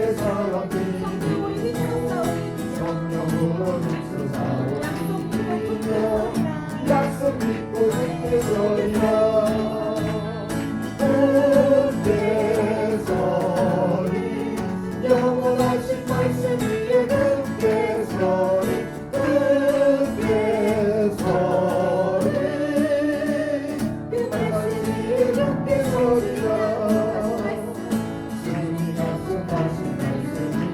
함께 사랑드리며 성령으로 육수사오리며 약속 믿고 함께 서리라 함께 서리 영원하신 말씀 위에 함께 서리 함께 서리 그 말씀 위에 함께 서리라 주님이 약속하신 말씀이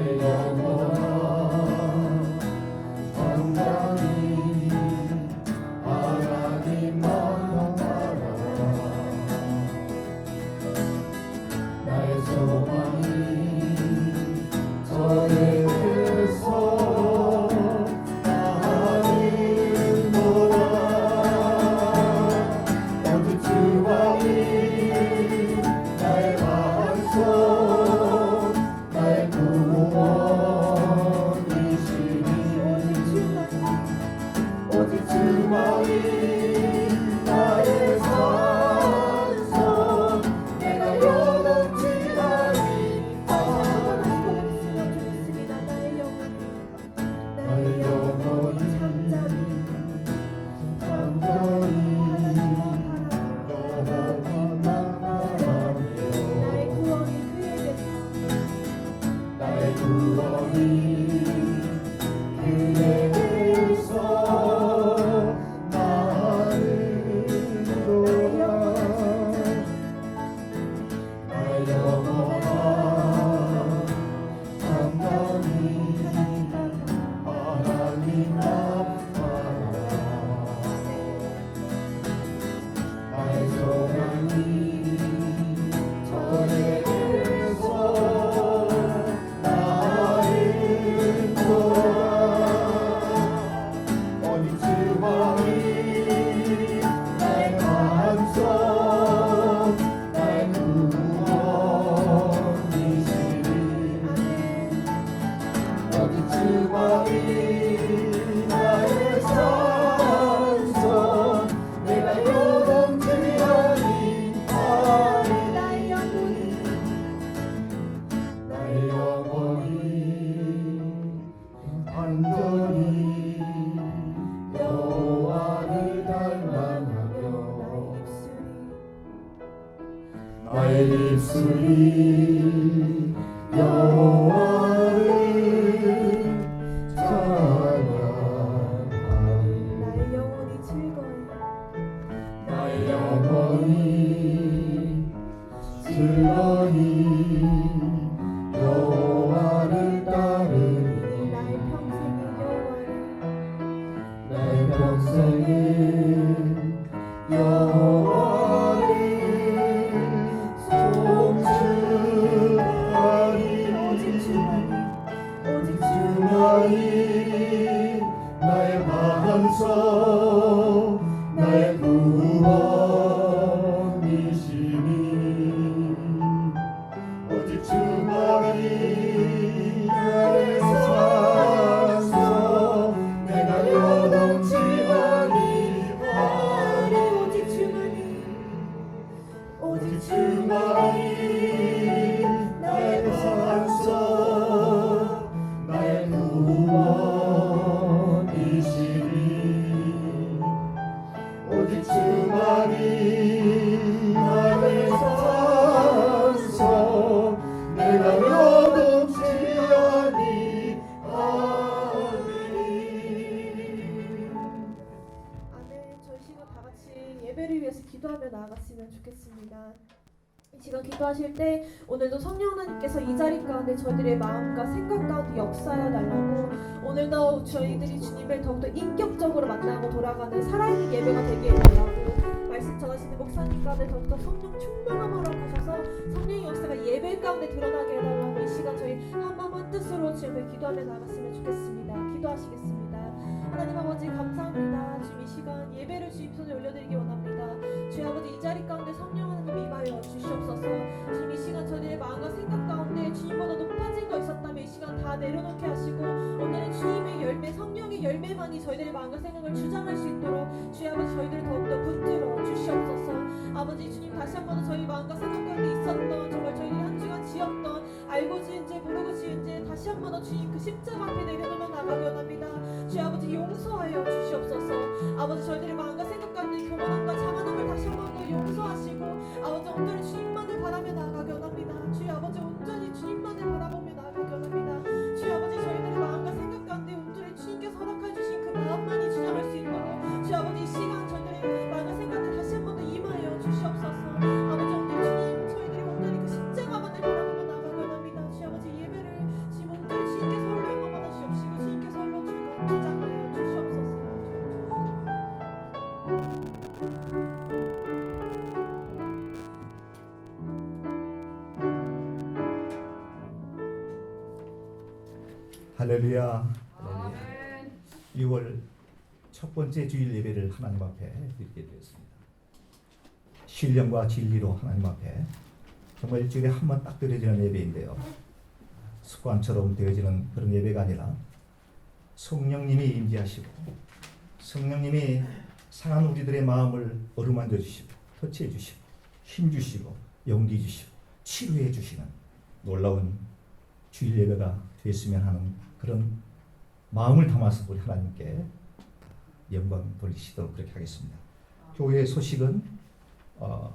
나의 영원한 평강이 하나님만 바라봐. 나의 소망이 전에서 나아지노라. 오직 주만이 나의 반석 나의 구원이시니. 오직 주만이 나의 산성 내가 영원히 하리. 나의 영혼이 잠잠히 너만 바라며 나의 구원이 그에게서 나으리로다. 나의 영원한 평강이 하나님만 바라봐. 나의 소망이 전에서 나아지노라. 오직 주만이 나의 반석 나의 구원이시니. 오직 주만이 나의 산성 내가 영원히 하리. 나의 영혼이 완전히 여호와를 닮아가며 나의 입술이 여호와를 찬양하리. 나의 영혼이 즐거이 여호와를 따르니. 나의 평생에 여호와를 송축하리. 오직 주만이 나의 반석 나의 구원이시니. 오직 주만이 나의 산성 내가 영원히 하리. 오직 주만이 나의 반석 나의 구원이시니. 오직 주만이 나의 산성 내가 영원히 아멘. 저희 시간 다 같이 예배를 위해서 기도하며 나아갔으면 좋겠습니다. 이 시간 기도하실 때 오늘도 성령 하나님께서 이 자리 가운데 저희들의 마음과 생각 가운데 역사하여 달라고, 오늘도 저희들이 주님을 더욱더 인격적으로 만나고 돌아가는 살아있는 예배가 되게 해달라고, 말씀 전하시는 목사님 가운데 더욱더 성령 충만함으로 가셔서 성령의 역사가 예배 가운데 드러나게 해달라고, 이 시간 저희 한마음 뜻으로 주님을 기도하며 나갔으면 좋겠습니다. 기도하시겠습니다. 하나님 아버지 감사합니다. 주님 이 시간 예배를 주님 손에 올려드리기 원합니다. 주여 아버지 이 자리 가운데 성령 하나님 임하여 주시옵소서. 주님 이 시간 저희의 마음과 생각 가운데 주님보다 높아진 거 있었다면 이 시간 다 내려놓게 하시고, 오늘은 주님의 열매 성령의 열매만이 저희들의 마음과 생각을 주장할 수 있도록 주여 아버지 저희들을 더욱더 붙들어 주시옵소서. 아버지 주님 다시 한번 저희 마음과 생각 가운데 있었던 정말 저희들이 한 주간 지었던 알고 지은 죄 모르고 지은 죄 다시 한번 주님 그 십자가 앞에 내려놓으며 나가기 원합니다. 주여 아버지 용서하여 주시옵소서. 아버지 저희들의 마음과 생각 가운데 교만함과 자만함을 다시 한번 더 용서하시고, 아버지 온전히 주님만을 바라며 나아가기 원합니다. 주여 아버지 온전히 주님만을 바라보며 나아가기 원합니다. 주여 아버지 저희들의 마음과 생각 가운데 온전히 주님께서 허락해 주신 그 마음만이 주장할 수 있도록 주여 아버지 이 시간 저희들의 마음과 생각을 다시 한번 더 임하여 주시옵소서. 아버지 온전히 주님 저희들이 온전히 그 십자가만을 바라보며 나아가기 원합니다. 주여 아버지 예배를 지금 온전히 할렐루야. 6월 첫 번째 주일 예배를 하나님 앞에 드리게 되었습니다. 신령과 진리로 하나님 앞에 정말 일주일에 한 번 딱 드려지는 예배인데요. 습관처럼 되어지는 그런 예배가 아니라 성령님이 임재하시고 성령님이 상한 우리들의 마음을 어루만져 주시고 터치해 주시고 힘 주시고 용기 주시고 치료해 주시는 놀라운 주일 예배가 되었으면 하는 그런 마음을 담아서 우리 하나님께 영광 돌리시도록 그렇게 하겠습니다. 교회의 소식은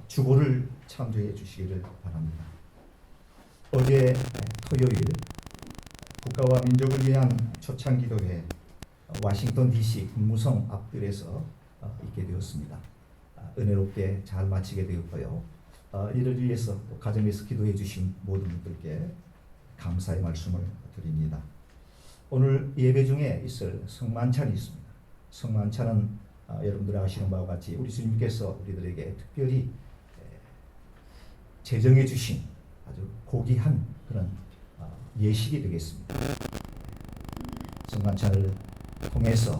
주보를 참조해 주시기를 바랍니다. 어제 토요일 국가와 민족을 위한 초창기도회 워싱턴 DC 국무성 앞뜰에서 있게 되었습니다. 은혜롭게 잘 마치게 되었고요. 이를 위해서 가정에서 기도해 주신 모든 분들께 감사의 말씀을 드립니다. 오늘 예배 중에 있을 성만찬이 있습니다. 성만찬은 여러분들이 아시는 바와 같이 우리 주님께서 우리들에게 특별히 제정해 주신 아주 고귀한 그런 예식이 되겠습니다. 성만찬을 통해서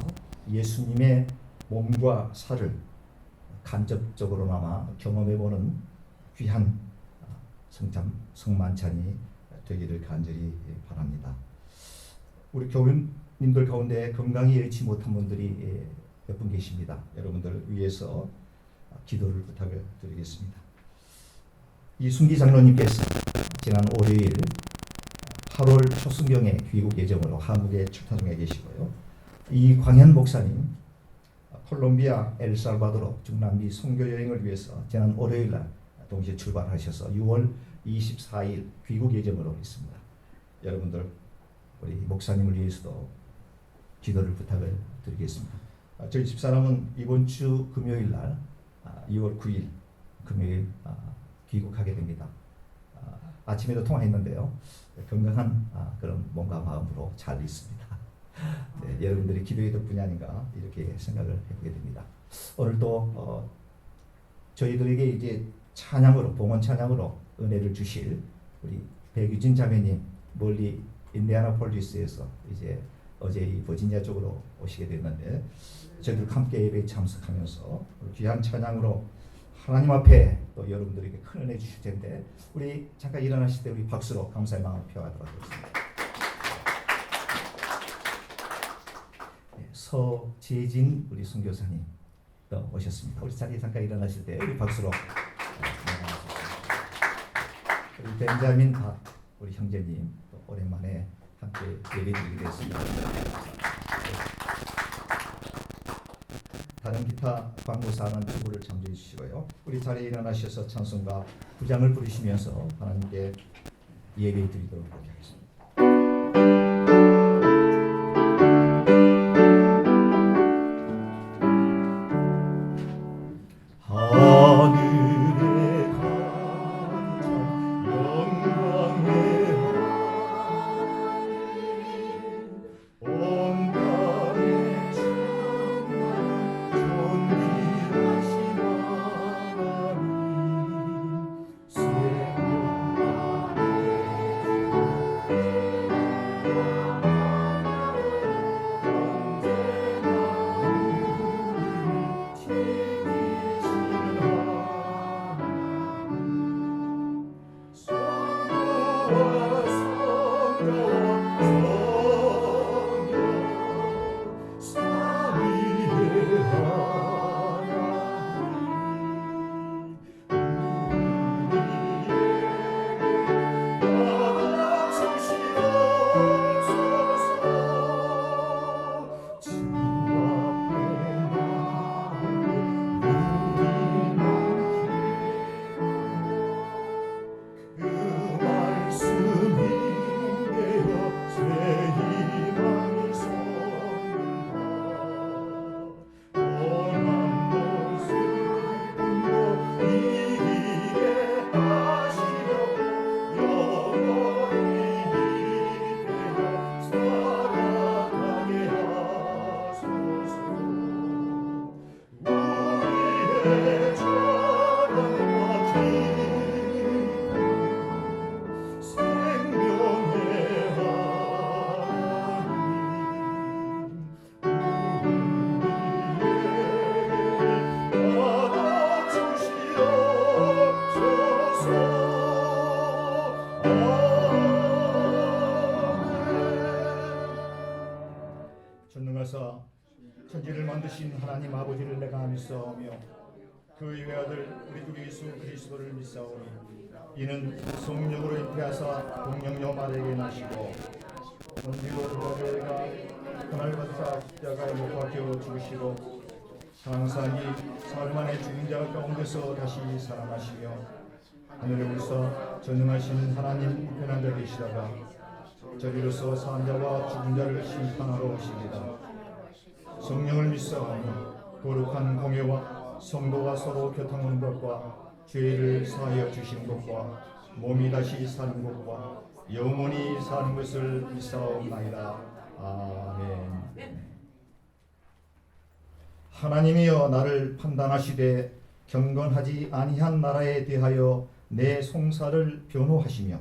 예수님의 몸과 살을 간접적으로나마 경험해보는 귀한 성만찬이 되기를 간절히 바랍니다. 우리 교우님들 가운데 건강이 여의치 못한 분들이 몇 분 계십니다. 여러분들 위해서 기도를 부탁을 드리겠습니다. 이순기 장로님께서 지난 월요일 8월 초순경에 귀국 예정으로 한국에 출타 중에 계시고요. 이광현 목사님 콜롬비아 엘살바도르 중남미 선교 여행을 위해서 지난 월요일날 동시에 출발하셔서 6월 24일 귀국 예정으로 있습니다. 여러분들 우리 목사님을 위해서도 기도를 부탁을 드리겠습니다. 저희 집사람은 이번 주 금요일날 2월 9일 금요일 귀국하게 됩니다. 아침에도 통화했는데요. 건강한 그런 몸과 마음으로 잘 있습니다. 네, 여러분들이 기도의 덕분이 아닌가 이렇게 생각을 해보게 됩니다. 오늘도 저희들에게 이제 찬양으로 봉헌 찬양으로 은혜를 주실 우리 백유진 자매님 멀리 인디애나폴리스에서 이제 어제 이 버지니아 쪽으로 오시게 됐는데 저희들 함께 예배에 참석하면서 귀한 찬양으로 하나님 앞에 또 여러분들에게 큰 은혜 주실 텐데 우리 잠깐 일어나실 때 우리 박수로 감사의 마음을 표하도록 하겠습니다. 네, 서재진 우리 선교사님 또 오셨습니다. 우리 자리에 잠깐 일어나실 때 우리 박수로 우리 벤자민 박 우리 형제님 또 오랜만에 함께 예배드리게 됐습니다. 다른 기타 광고사는 투구를 참조해 주시고요. 우리 자리에 일어나셔서 찬송가 9장을 부르시면서 하나님께 예배 드리도록 하겠습니다. 전능하사 천지를 만드신 하나님 아버지를 내가 믿사오며 그 외아들 우리 주 예수 그리스도를 믿사오니 이는 성령으로 잉태하사 동령녀 마리아에게 나시고 본디오 빌라도가 그날부터 십자가에 못 박혀 죽으시고 장사기 사흘 만에 죽은 자 가운데서 다시 살아나시며 하늘에 올서 전능하신 하나님 우편한 자 계시다가 저리로서 산 자와 죽은 자를 심판하러 오십니다. 성령을 믿사오니 거룩한 공예와 성도가 서로 교통하는 것과 죄를 사하여 주시는 것과 몸이 다시 사는 것과 영원히 사는 것을 믿사옵나이다. 아멘. 하나님이여 나를 판단하시되 경건하지 아니한 나라에 대하여 내 송사를 변호하시며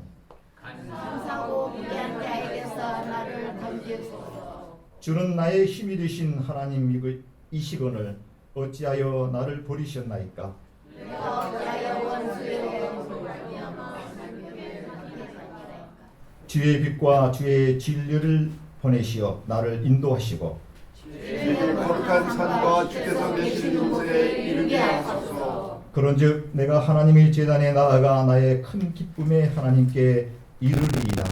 감사하고 미안 자에게서 나를 건지소서. 주는 나의 힘이 되신 하나님이시거늘 어찌하여 나를 버리셨나이까? 내가 어찌하여 원수의 주의 빛과 주의 진리를 보내시어 나를 인도하시고 주의 거룩한 산과 주께서 계신 곳에 이르게 하소서. 그런즉 내가 하나님의 제단에 나아가 나의 큰 기쁨의 하나님께 이르리이다.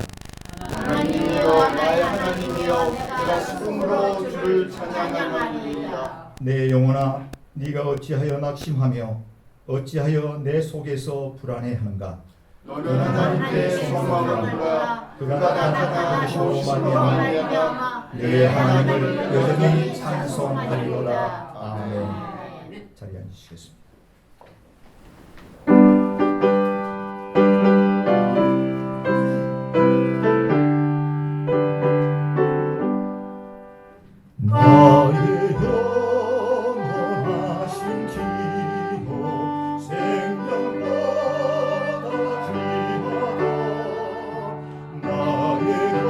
하나님이여 나의 하나님이여 내가 기쁨으로 주를 찬양하리이다. 내 영혼아 네가 어찌하여 낙심하며 어찌하여 내 속에서 불안해하는가? 너는 하나님께 소망하노라. 그가 나타나시고 말미암아 내 하나님을 여전히 찬송하리로다. 아멘. 자리에 앉으시겠습니다. 나의 영원하신 기호 생명보다 귀하다. 나의 갈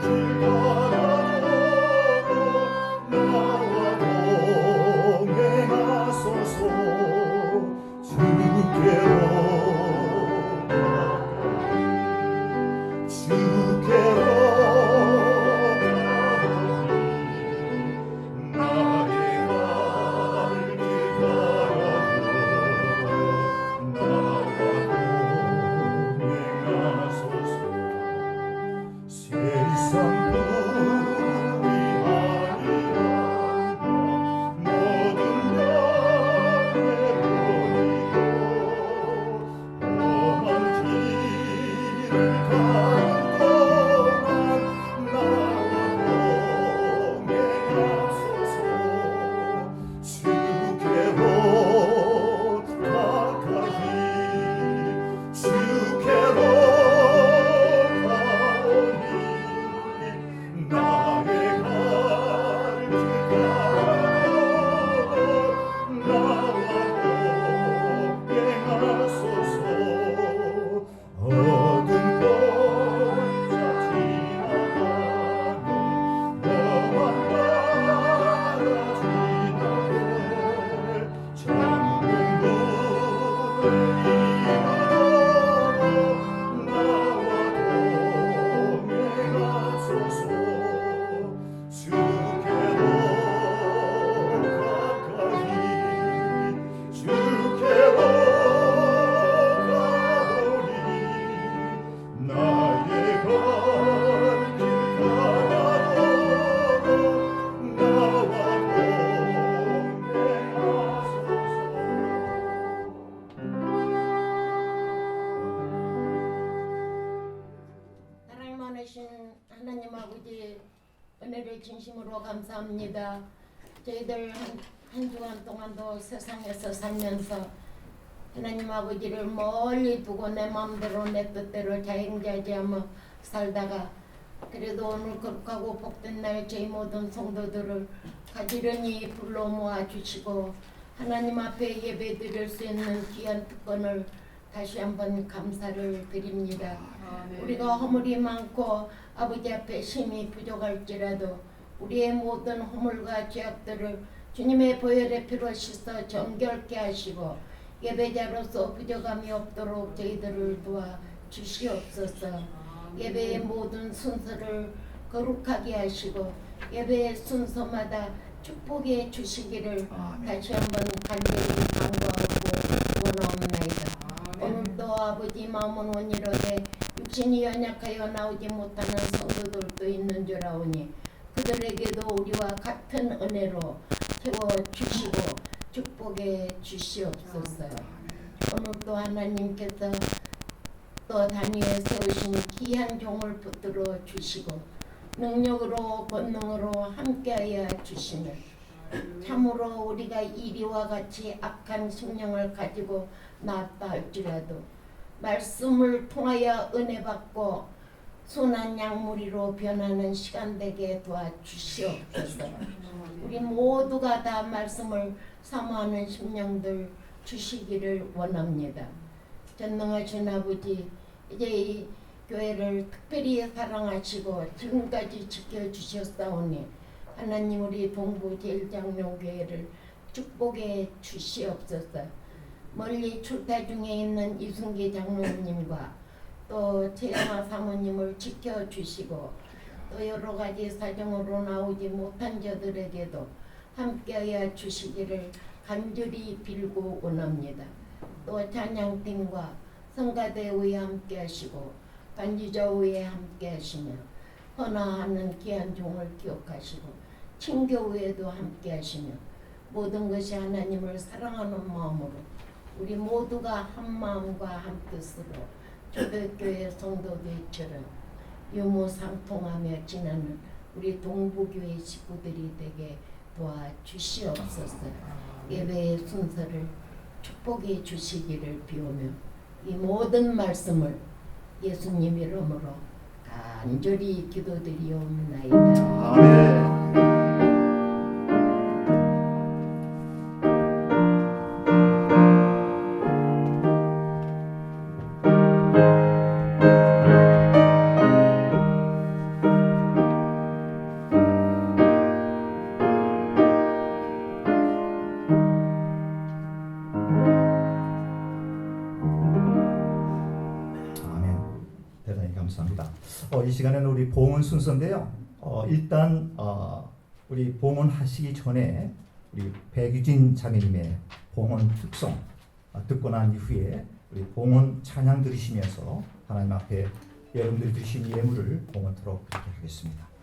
길 가라도록 나와 동행하소서. 주께로 하나님 아버지 은혜를 진심으로 감사합니다. 저희들 한 주간 동안도 세상에서 살면서 하나님 아버지를 멀리 두고 내 마음대로 내 뜻대로 자행자지하며 살다가 그래도 오늘 거룩하고 복된 날 저희 모든 성도들을 가지런히 불러 모아 주시고 하나님 앞에 예배 드릴 수 있는 귀한 특권을 다시 한번 감사를 드립니다. 우리가 허물이 많고 아버지 앞에 힘이 부족할지라도 우리의 모든 허물과 죄악들을 주님의 보혈의 피로 씻어 정결케 하시고 예배자로서 부족함이 없도록 저희들을 도와 주시옵소서. 예배의 모든 순서를 거룩하게 하시고 예배 순서마다 축복해 주시기를 아멘. 다시 한번 간절히 간구하고 원하옵나이다. 오늘도 아버지 마음은 원이로되 육신이 연약하여 나오지 못하는 성도들도 있는 줄 아오니 그들에게도 우리와 같은 은혜로 채워주시고 축복해 주시옵소서. 오늘도 하나님께서 또 단위에 세우신 귀한 종을 붙들어 주시고 능력으로 권능으로 함께하여 주시며 참으로 우리가 이리와 같이 악한 심령을 가지고 나았다 할지라도 말씀을 통하여 은혜 받고 순한 양무리로 변하는 시간 되게 도와주시옵소서. 우리 모두가 다 말씀을 사모하는 심령들 주시기를 원합니다. 전능하신 아버지, 이제 이 교회를 특별히 사랑하시고 지금까지 지켜주셨사오니 하나님 우리 동부 제일장로교회를 축복해 주시옵소서. 멀리 출타 중에 있는 이순기 장로님과 또 최영아 사모님을 지켜주시고 또 여러 가지 사정으로 나오지 못한 자들에게도 함께하여 주시기를 간절히 빌고 원합니다. 또 찬양팀과 성가대회에 함께하시고 간지자회에 함께하시며 헌화하는 귀한 종을 기억하시고 친교회에도 함께하시며 모든 것이 하나님을 사랑하는 마음으로 우리 모두가 한 마음과 한 뜻으로 초대교회 성도들처럼 유무상통하며 지나는 우리 동부교회 식구들이 되게 도와주시옵소서. 예배의 순서를 축복해 주시기를 비오며 이 모든 말씀을 예수님 이름으로 간절히 기도드리옵나이다. 아멘. 대단히 감사합니다. 이 시간에는 우리 봉헌 순서인데요. 일단 우리 봉헌하시기 전에 우리 백유진 자매님의 봉헌 특송 듣고 난 이후에 우리 봉헌 찬양 들으시면서 하나님 앞에 여러분들이 드신 예물을 봉헌토록 그렇게 하겠습니다.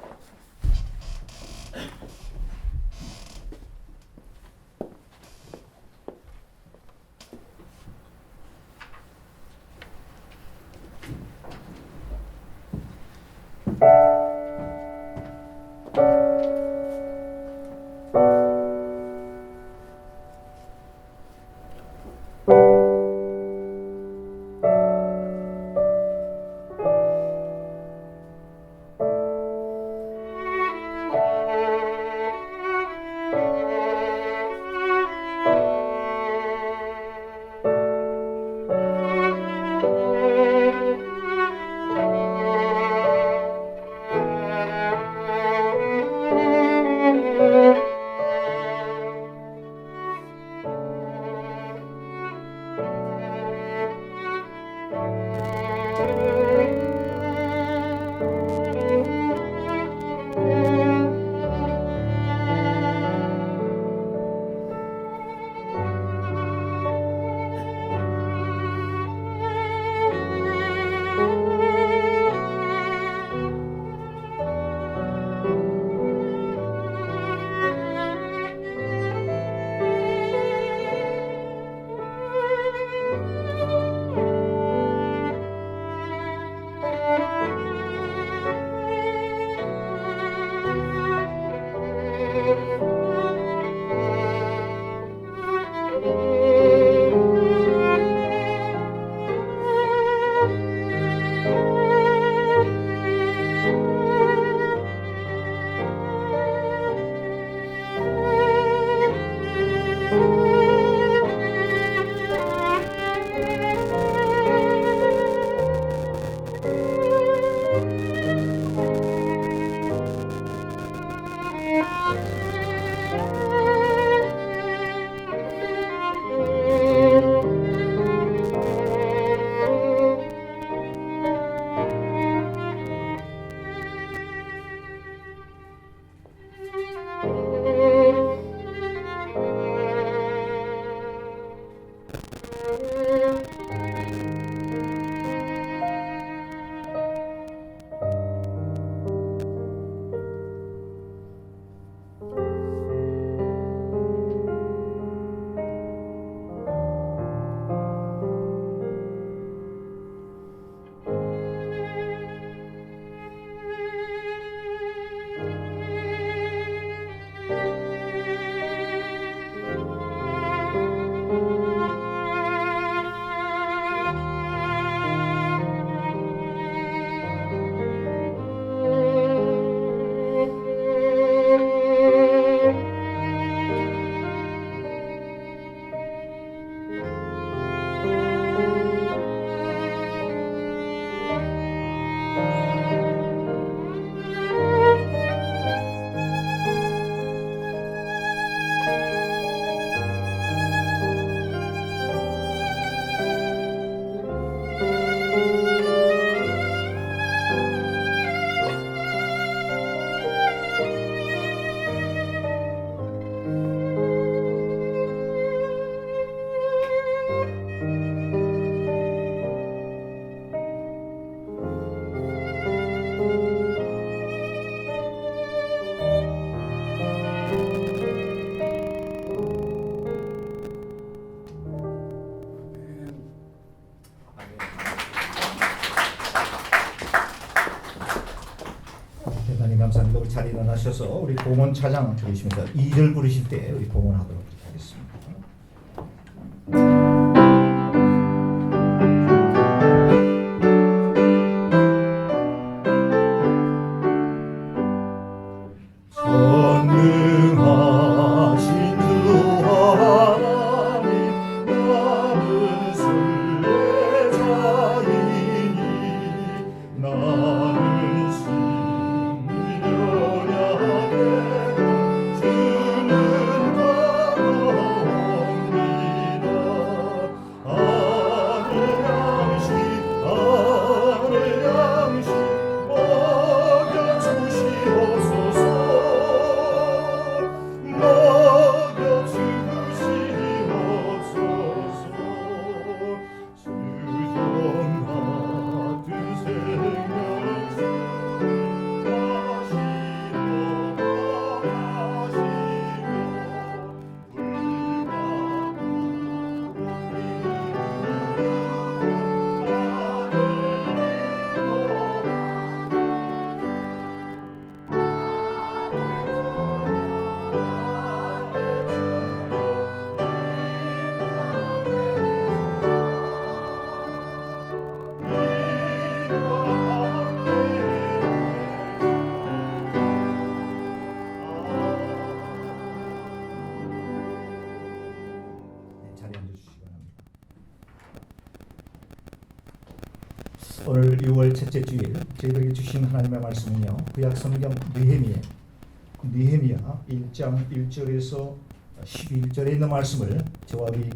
하나님 감사합니다. 우리 자리 일어나셔서 우리 봉헌 찬양 드리시면서 2절 부르실 때 우리 봉헌하도록 하겠습니다. 전능하신 주 하나님 나는 순례자이니 나는 숨겨야 돼 주는 다가옵니다 하늘 양식 먹여주시옵소서 자리에 앉아주시기 바랍니다. 오늘 6월 첫째 주일 저희들에게 주신 하나님의 말씀은요 구약성경 느헤미야 1장 1절에서 11절에 있는 말씀을 저와 우리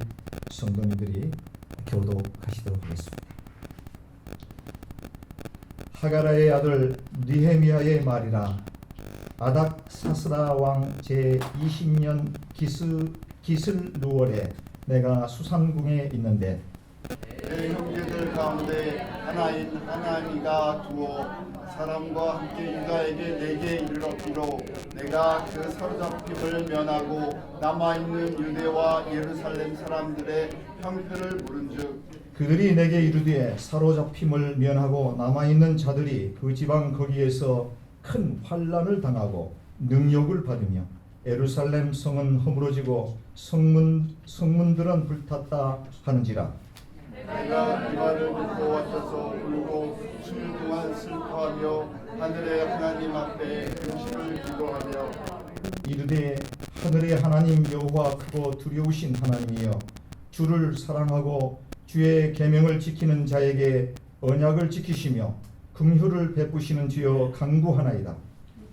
성도님들이 교독하시도록 하겠습니다. 하가라의 아들 느헤미야의 말이라 아닥사스라 왕 제20년 기슬루월에 내가 수산궁에 있는데 내 형제들 가운데 하나인 하나님이가 두어 사람과 함께 유다에게 내게 이르렀기로 내가 그 사로잡힘을 면하고 남아있는 유대와 예루살렘 사람들의 형편을 물은즉 그들이 내게 이르되 사로잡힘을 면하고 남아있는 자들이 그 지방 거기에서 큰 환난을 당하고 능욕을 받으며 예루살렘 성은 허물어지고 성문들은 불탔다 하는지라 내가 이 말을 듣고 왔어서 울고 수일 동안 슬퍼하며 하늘의 하나님 앞에 근심을 기도하며 이르되 하늘의 하나님 여호와 크고 두려우신 하나님이여 주를 사랑하고 주의 계명을 지키는 자에게 언약을 지키시며 긍휼을 베푸시는 주여 간구하나이다.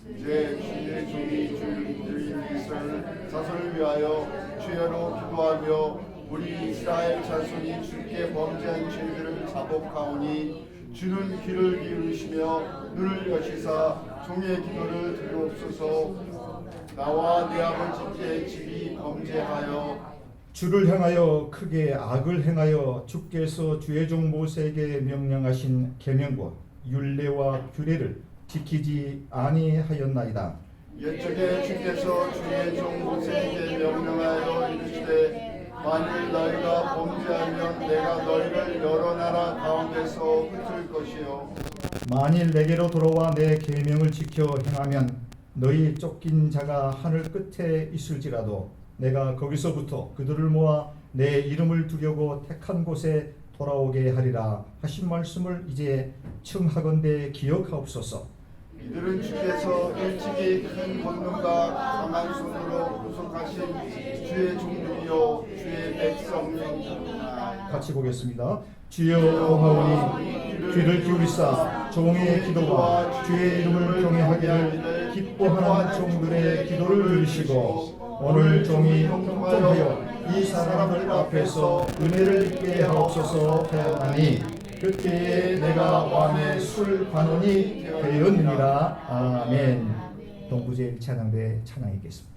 이제 주의 종이 주를 드린 이스라엘 자손을 위하여 주여로 기도하며 우리 이스라엘 자손이 주께 범죄한 죄들을 자복하오니 주는 귀를 기울이시며 눈을 여시사 종의 기도를 들으옵소서. 나와 내 아버지께 집이 범죄하여 주를 향하여 크게 악을 행하여 주께서 주의 종 모세에게 명령하신 계명과 율례와 규례를 지키지 아니하였나이다. 옛적에 주께서 주의 종 모세에게 명령하여 이르시되 만일 너희가 범죄하면 내가 너희를 여러 나라 가운데서 흩을 것이요 만일 내게로 돌아와 내 계명을 지켜 행하면 너희 쫓긴 자가 하늘 끝에 있을지라도 내가 거기서부터 그들을 모아 내 이름을 두려고 택한 곳에 돌아오게 하리라 하신 말씀을 이제 청하건대 기억하옵소서. 이들은 주께서 일찍이 큰 권능과 강한 손으로 구속하신 주의 종들이요 주의 백성이니라. 같이 보겠습니다. 주여 고하오니 귀를 기울이사 종의 기도와 주의 이름을 경외하기를 기뻐하는 종들의 기도를 들으시고 오늘 종이 통통하여 이 사람들 앞에서 은혜를 입게 하옵소서 하였나니 그때에 내가 왕의 술 관원이 되었느니라. 아멘. 동부제일 찬양대 찬양이겠습니다.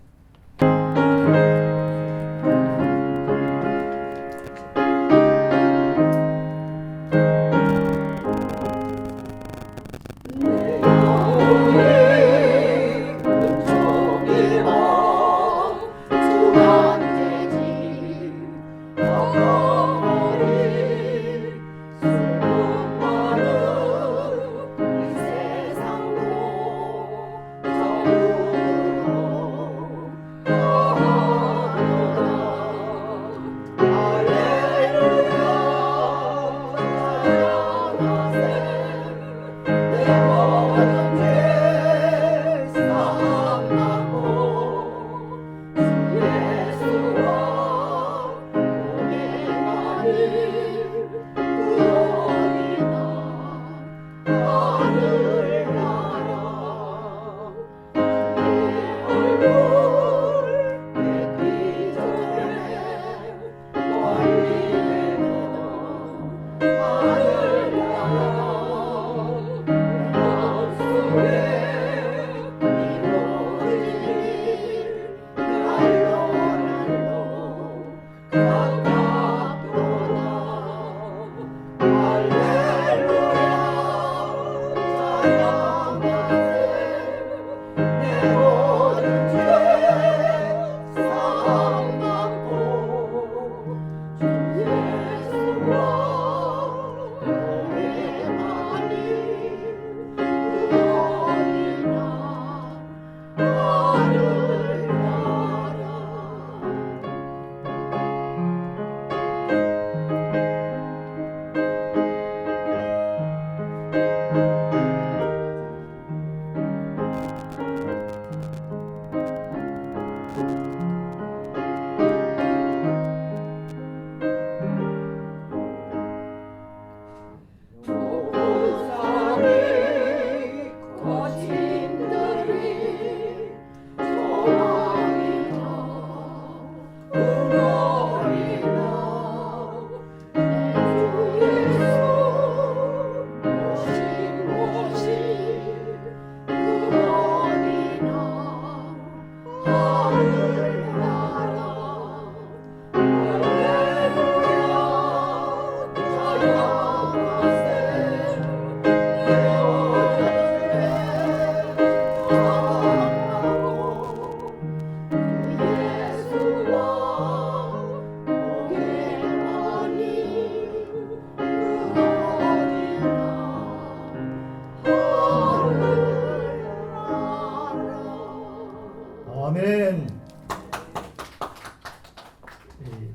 아멘.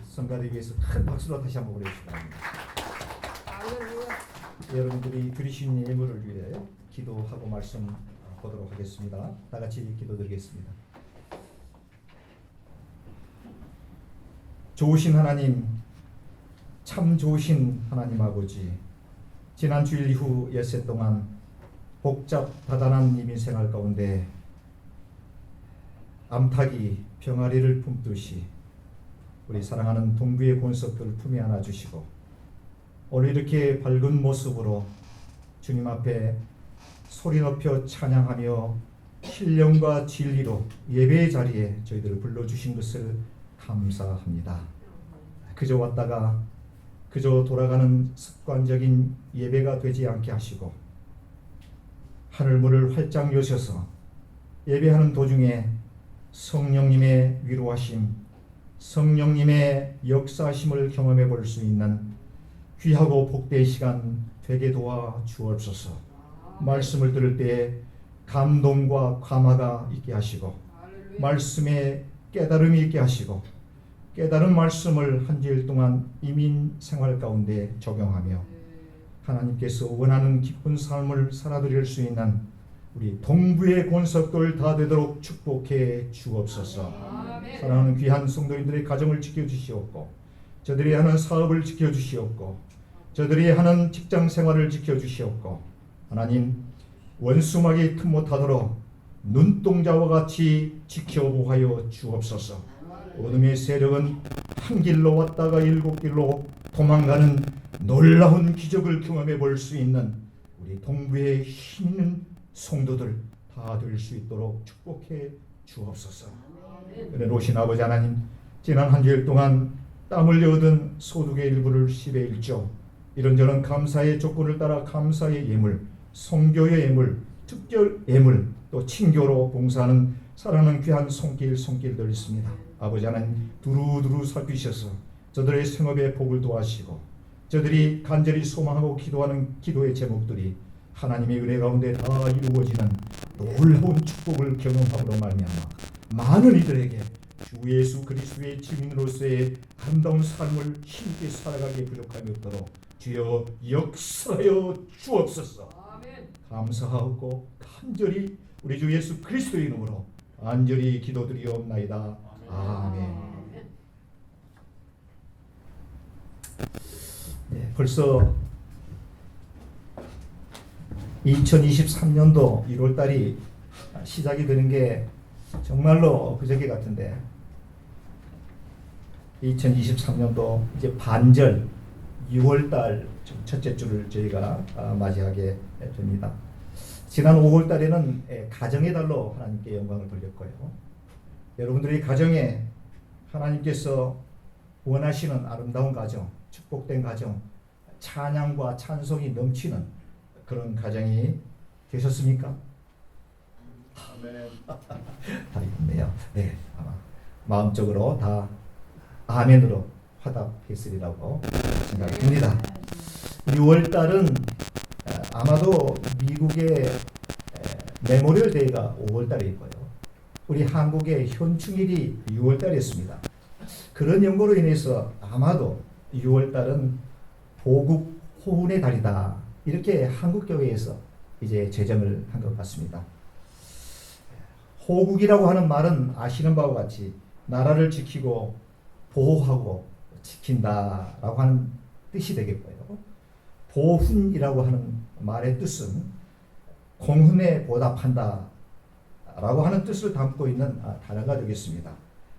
성가대 위해서 큰 박수로 다시 한번 보내주시기 바랍니다. 여러분들이 드리신 예물을 위해 기도하고 말씀 보도록 하겠습니다. 다 같이 기도드리겠습니다. 좋으신 하나님, 참 좋으신 하나님 아버지, 지난 주일 이후 엿새 동안 복잡다단한 이민 생활 가운데 암탉이 병아리를 품듯이 우리 사랑하는 동부의 권속들 품에 안아주시고 오늘 이렇게 밝은 모습으로 주님 앞에 소리 높여 찬양하며 신령과 진리로 예배의 자리에 저희들을 불러주신 것을 감사합니다. 그저 왔다가 그저 돌아가는 습관적인 예배가 되지 않게 하시고 하늘문을 활짝 여셔서 예배하는 도중에 성령님의 위로하심, 성령님의 역사하심을 경험해 볼 수 있는 귀하고 복된 시간 되게 도와 주옵소서. 말씀을 들을 때 감동과 감화가 있게 하시고 말씀에 깨달음이 있게 하시고 깨달은 말씀을 한 주일 동안 이민 생활 가운데 적용하며 하나님께서 원하는 기쁜 삶을 살아드릴 수 있는 우리 동부의 권속들 다 되도록 축복해 주옵소서. 사랑하는 귀한 성도인들의 가정을 지켜주시옵고 저들이 하는 사업을 지켜주시옵고 저들이 하는 직장 생활을 지켜주시옵고 하나님 원수막이 틈 못하도록 눈동자와 같이 지켜보하여 주옵소서. 어둠의 세력은 한 길로 왔다가 일곱 길로 도망가는 놀라운 기적을 경험해 볼 수 있는 우리 동부의 힘 있는 성도들 다 될 수 있도록 축복해 주옵소서. 은혜로우신 아버지 하나님, 지난 한 주일 동안 땀 흘려 얻은 소득의 일부를 10의 1조 이런저런 감사의 조건을 따라 감사의 예물, 성교의 예물, 특별 예물, 또 친교로 봉사하는 사랑하는 귀한 손길들 있습니다. 아버지 하나님 두루두루 살피셔서 저들의 생업에 복을 도하시고 저들이 간절히 소망하고 기도하는 기도의 제목들이 하나님의 은혜 가운데 다 이루어지는 놀라운 축복을 경험함으로 말미암아 많은 이들에게 주 예수 그리스도의 증인으로서의 아름다운 삶을 힘있게 살아가기에 부족함이 없도록 주여 역사하여 주옵소서. 감사하고 간절히 우리 주 예수 그리스도의 이름으로 간절히 기도드리옵나이다. 아멘. 네, 벌써 2023년도 1월달이 시작이 되는 게 정말로 그저께 같은데 2023년도 이제 반절 6월달 첫째 주를 저희가 맞이하게 됩니다. 지난 5월달에는 가정의 달로 하나님께 영광을 돌렸고요. 여러분들이 가정에 하나님께서 원하시는 아름다운 가정, 축복된 가정, 찬양과 찬송이 넘치는 그런 가정이 되셨습니까? 아멘. 다 있네요. 네, 아마 마음적으로 다 아멘으로 화답했으리라고 생각합니다. 6월달은 아마도 미국의 메모리얼 데이가 5월달에 있고요. 우리 한국의 현충일이 6월달이었습니다. 그런 연고로 인해서 아마도 6월달은 보국 호운의 달이다. 이렇게 한국교회에서 이제 제정을 한 것 같습니다. 호국이라고 하는 말은 아시는 바와 같이 나라를 지키고 보호하고 지킨다라고 하는 뜻이 되겠고요. 보훈이라고 하는 말의 뜻은 공훈에 보답한다 라고 하는 뜻을 담고 있는 단어가 되겠습니다.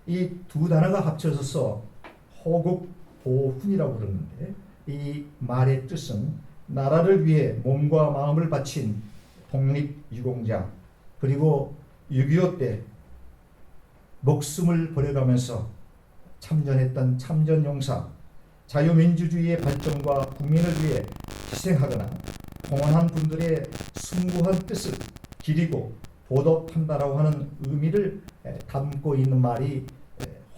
이 두 단어가 합쳐져서 호국 보훈이라고 그러는데 이 말의 뜻은 나라를 위해 몸과 마음을 바친 독립유공자 그리고 6.25 때 목숨을 버려가면서 참전했던 참전용사 자유민주주의의 발전과 국민을 위해 희생하거나 공헌한 분들의 숭고한 뜻을 기리고 보답한다라고 하는 의미를 담고 있는 말이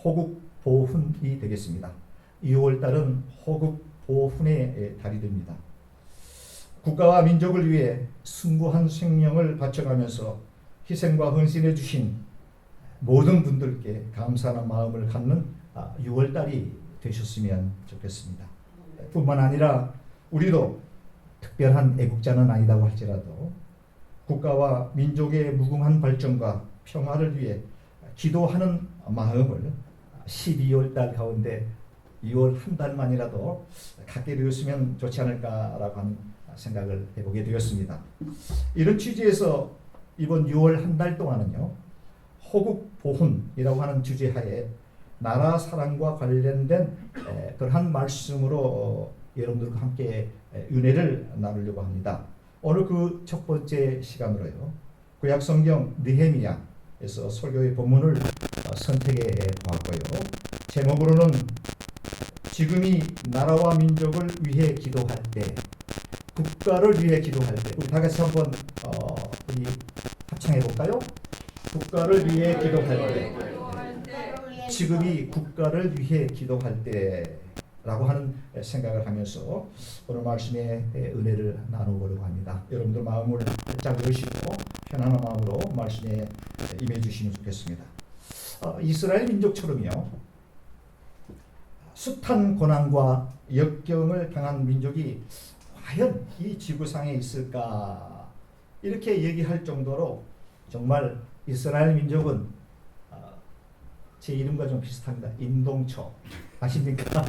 호국보훈이 되겠습니다. 6월달은 호국보훈의 달이 됩니다. 국가와 민족을 위해 숭고한 생명을 바쳐가면서 희생과 헌신해 주신 모든 분들께 감사하는 마음을 갖는 6월달이 되셨으면 좋겠습니다. 뿐만 아니라 우리도 특별한 애국자는 아니다고 할지라도 국가와 민족의 무궁한 발전과 평화를 위해 기도하는 마음을 12월 달 가운데 2월 한 달만이라도 갖게 되었으면 좋지 않을까라고 하는 생각을 해보게 되었습니다. 이런 취지에서 이번 6월 한 달 동안은요, 호국 보훈이라고 하는 주제하에 나라 사랑과 관련된 그러한 말씀으로 여러분들과 함께 은혜를 나누려고 합니다. 오늘 그 첫 번째 시간으로요, 구약성경 느헤미야에서 설교의 본문을 선택해 보았고요. 제목으로는 지금이 나라와 민족을 위해 기도할 때, 국가를 위해 기도할 때, 우리 다 같이 한번 우리 합창해 볼까요? 국가를 위해 기도할 때, 지금이 국가를 위해 기도할 때라고 하는 생각을 하면서 오늘 말씀의 은혜를 나누려고 합니다. 여러분들 마음을 활짝 여시고 편안한 마음으로 말씀에 임해 주시면 좋겠습니다. 이스라엘 민족처럼요, 숱한 고난과 역경을 당한 민족이 과연 이 지구상에 있을까, 이렇게 얘기할 정도로 정말 이스라엘 민족은 제 이름과 좀 비슷합니다. 인동초 아십니까?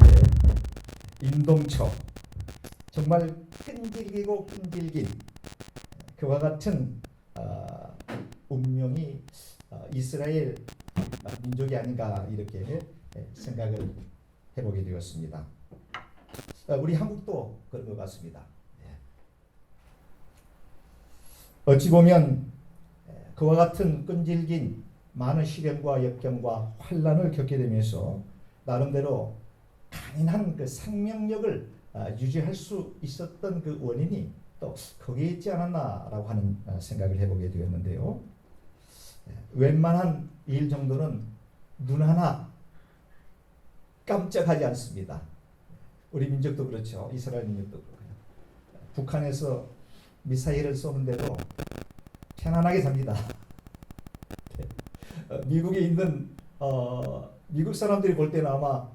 네. 인동초, 정말 끈질기고 끈질긴 그와 같은 운명이 이스라엘 민족이 아닌가, 이렇게 생각을 해보게 되었습니다. 우리 한국도 그런 것 같습니다. 어찌 보면 그와 같은 끈질긴 많은 시련과 역경과 환난을 겪게 되면서 나름대로 강인한 그 생명력을 유지할 수 있었던 그 원인이 또 거기에 있지 않았나라고 하는 생각을 해보게 되었는데요. 웬만한 일 정도는 눈 하나 깜짝하지 않습니다. 우리 민족도 그렇죠. 이스라엘 민족도 그렇고요. 북한에서 미사일을 쏘는데도 편안하게 잡니다. 미국에 있는 미국 사람들이 볼 때는 아마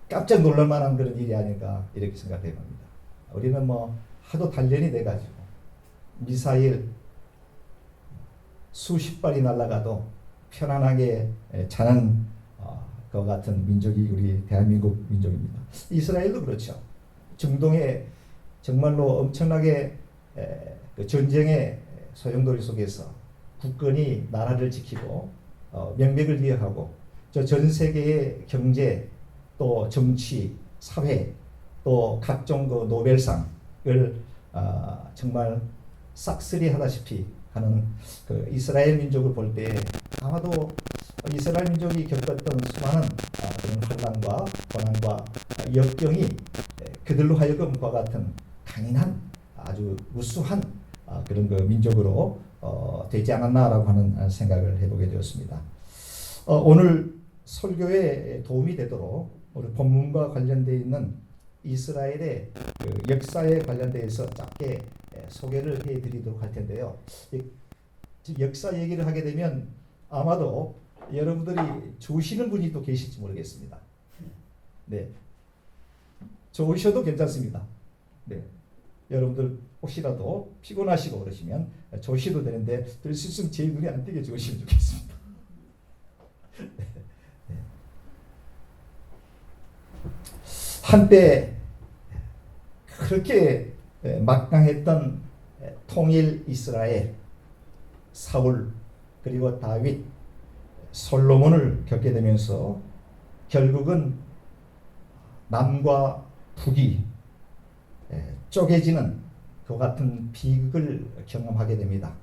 깜짝 놀랄 만한 그런 일이 아닐까, 이렇게 생각해 봅니다. 우리는 뭐 하도 단련이 돼가지고 미사일 수십 발이 날아가도 편안하게 자는 것 같은 민족이 우리 대한민국 민족입니다. 이스라엘도 그렇죠. 중동의 정말로 엄청나게 그 전쟁의 소용돌이 속에서 국권이 나라를 지키고 명맥을 이어가고 전 세계의 경제, 또 정치, 사회, 또 각종 그 노벨상을 정말 싹쓸이 하다시피 하는 그 이스라엘 민족을 볼 때 아마도 이스라엘 민족이 겪었던 수많은 그런 환난과 고난과 역경이 그들로 하여금 그와 같은 강인한 아주 우수한 그런 그 민족으로 되지 않았나라고 하는 생각을 해보게 되었습니다. 오늘 설교에 도움이 되도록 우리 본문과 관련되어 있는 이스라엘의 그 역사에 관련돼서 짧게 소개를 해드리도록 할 텐데요. 역사 얘기를 하게 되면 아마도 여러분들이 좋으시는 분이 또 계실지 모르겠습니다. 네, 좋으셔도 괜찮습니다. 네, 여러분들 혹시라도 피곤하시고 그러시면 좋으셔도 되는데 들 수 있으면 제 눈에 안 띄게 좋으시면 좋겠습니다. 네. 한때 그렇게 막강했던 통일 이스라엘, 사울 그리고 다윗, 솔로몬을 겪게 되면서 결국은 남과 북이 쪼개지는 그 같은 비극을 경험하게 됩니다.